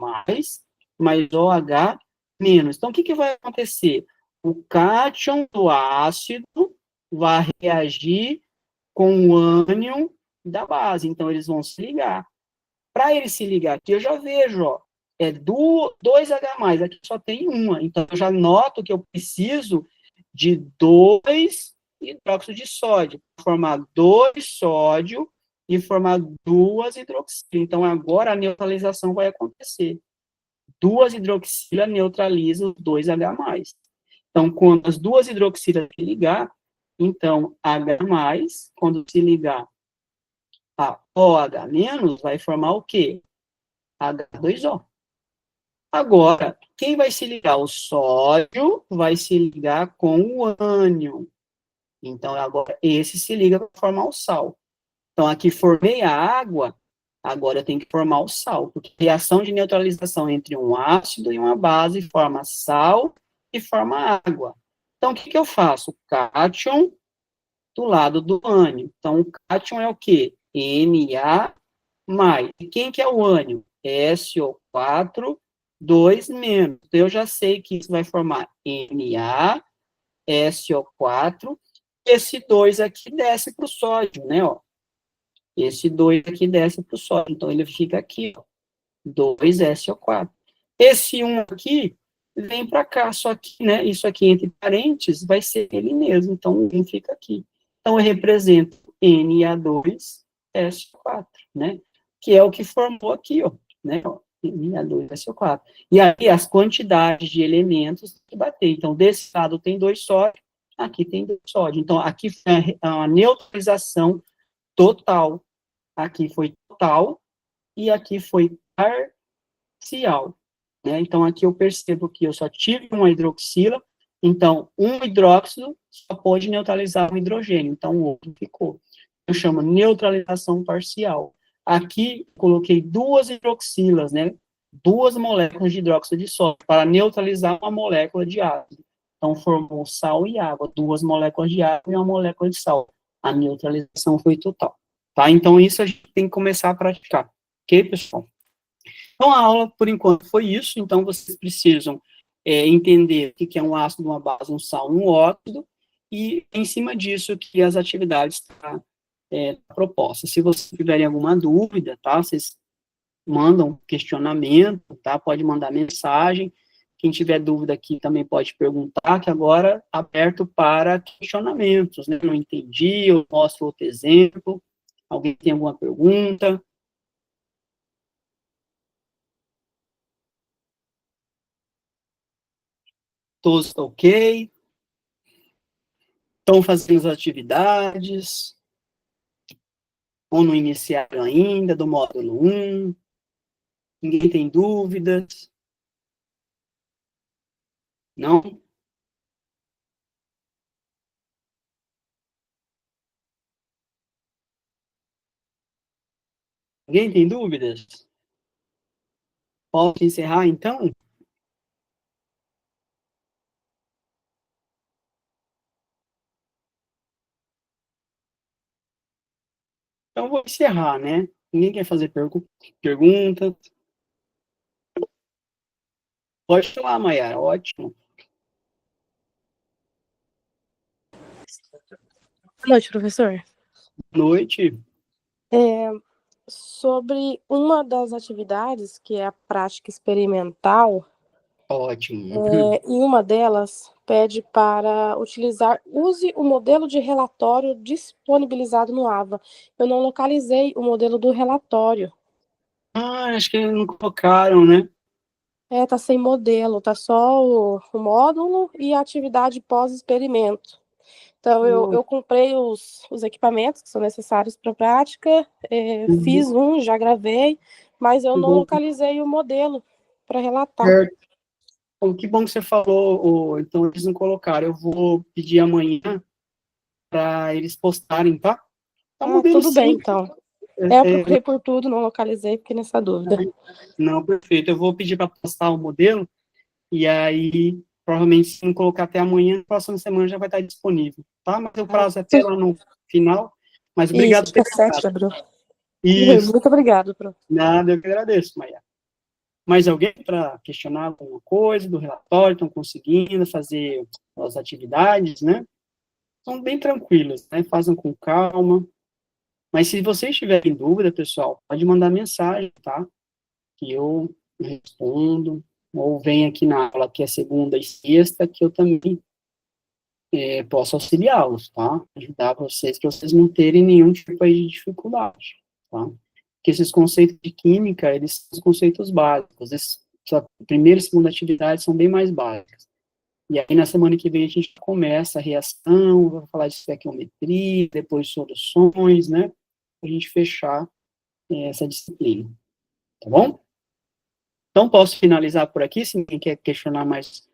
mais OH menos. Então, o que vai acontecer? O cátion do ácido vai reagir com o ânion da base. Então, eles vão se ligar. Para ele se ligar aqui, eu já vejo, ó, é 2H+, aqui só tem uma. Então, eu já noto que eu preciso de 2 hidróxido de sódio, formar 2 sódio e formar 2 hidroxila. Então, agora a neutralização vai acontecer. 2 hidroxila neutraliza os 2H+. Então, quando as 2 hidroxilas se ligar, então, H+, quando se ligar a OH-, vai formar o quê? H2O. Agora, quem vai se ligar? O sódio vai se ligar com o ânion. Então, agora, esse se liga para formar o sal. Então, aqui formei a água, agora eu tenho que formar o sal, porque reação de neutralização entre um ácido e uma base forma sal e forma água. Então, o que eu faço? Cátion do lado do ânion. Então, o cátion é o quê? Na+. E quem que é o ânion? SO4, 2 menos. Então, eu já sei que isso vai formar Na, SO4, esse 2 aqui desce para o sódio, né, ó. Esse 2 aqui desce para o sódio, então ele fica aqui, ó, 2SO4. Esse 1 aqui vem para cá, só que, né, isso aqui entre parênteses vai ser ele mesmo, então o 1 fica aqui. Então eu represento Na2SO4, né, que é o que formou aqui, ó, né, ó, Na2SO4. E aí as quantidades de elementos que bater. Então, desse lado tem 2 sódio, aqui tem 2 sódio. Então, aqui foi a neutralização total. Aqui foi total e aqui foi parcial, né? Então, aqui eu percebo que eu só tive uma hidroxila, então, um hidróxido só pode neutralizar um hidrogênio, então o outro ficou. Eu chamo neutralização parcial. Aqui, coloquei 2 hidroxilas, né? 2 moléculas de hidróxido de sódio para neutralizar uma molécula de ácido. Então, formou sal e água, 2 moléculas de água e uma molécula de sal. A neutralização foi total. Tá? Então, isso a gente tem que começar a praticar. Ok, pessoal? Então, a aula, por enquanto, foi isso. Então, vocês precisam entender o que é um ácido, uma base, um sal, um óxido, e, em cima disso, que as atividades estão propostas. Se vocês tiverem alguma dúvida, tá? Vocês mandam questionamento, tá? Pode mandar mensagem. Quem tiver dúvida aqui também pode perguntar, que agora aberto para questionamentos, né? Não entendi, eu mostro outro exemplo. Alguém tem alguma pergunta? Todos ok? Estão fazendo as atividades? Ou não iniciaram ainda, do módulo 1? Ninguém tem dúvidas? Não? Ninguém tem dúvidas? Posso encerrar, então? Então, vou encerrar, né? Ninguém quer fazer pergunta? Pode falar, Mayara, ótimo. Boa noite, professor. Boa noite. Sobre uma das atividades, que é a prática experimental, Ótimo. em uma delas pede para use o modelo de relatório disponibilizado no AVA. Eu não localizei o modelo do relatório. Ah, acho que não colocaram, né? Tá sem modelo, tá só o módulo e a atividade pós-experimento. Então, eu comprei os equipamentos que são necessários para a prática, fiz já gravei, mas eu não localizei o modelo para relatar. Certo. Bom, que bom que você falou, então eles não colocaram. Eu vou pedir amanhã para eles postarem, tá? Tá um modelo Tudo bem, simples. então. Eu procurei por tudo, não localizei, fiquei nessa dúvida. Não, perfeito. Eu vou pedir para postar o modelo, e aí, provavelmente, se não colocar até amanhã, na próxima semana já vai estar disponível, tá? Mas o prazo é até lá no final. Mas Isso, obrigado acho por que é ter 7 de lembrado. abril. Isso. Muito obrigado, Pro. Nada, eu que agradeço, Maia. Mais alguém para questionar alguma coisa do relatório? Estão conseguindo fazer as atividades, né? São bem tranquilas, né? Fazem com calma. Mas se vocês tiverem dúvida, pessoal, pode mandar mensagem, tá? Que eu respondo. Ou vem aqui na aula, que é segunda e sexta, que eu também posso auxiliá-los, tá? Ajudar vocês, para vocês não terem nenhum tipo aí de dificuldade, tá? Porque esses conceitos de química, eles são os conceitos básicos. A primeira e segunda atividade são bem mais básicas. E aí, na semana que vem, a gente começa a reação, vou falar de estequiometria, depois soluções, né? Para a gente fechar essa disciplina, tá bom? Então, posso finalizar por aqui, se ninguém quer questionar mais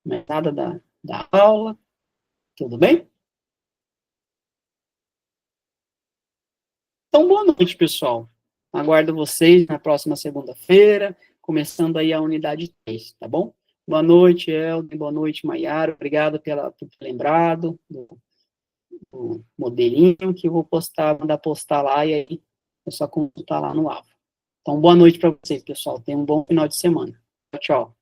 nada da aula, tudo bem? Então, boa noite, pessoal. Aguardo vocês na próxima segunda-feira, começando aí a unidade 3, tá bom? Boa noite, Helder, boa noite, Maiara, obrigado por ter lembrado do modelinho que eu vou mandar postar lá, e aí é só consultar lá no AVA. Então, boa noite para vocês, pessoal. Tenham um bom final de semana. Tchau, tchau.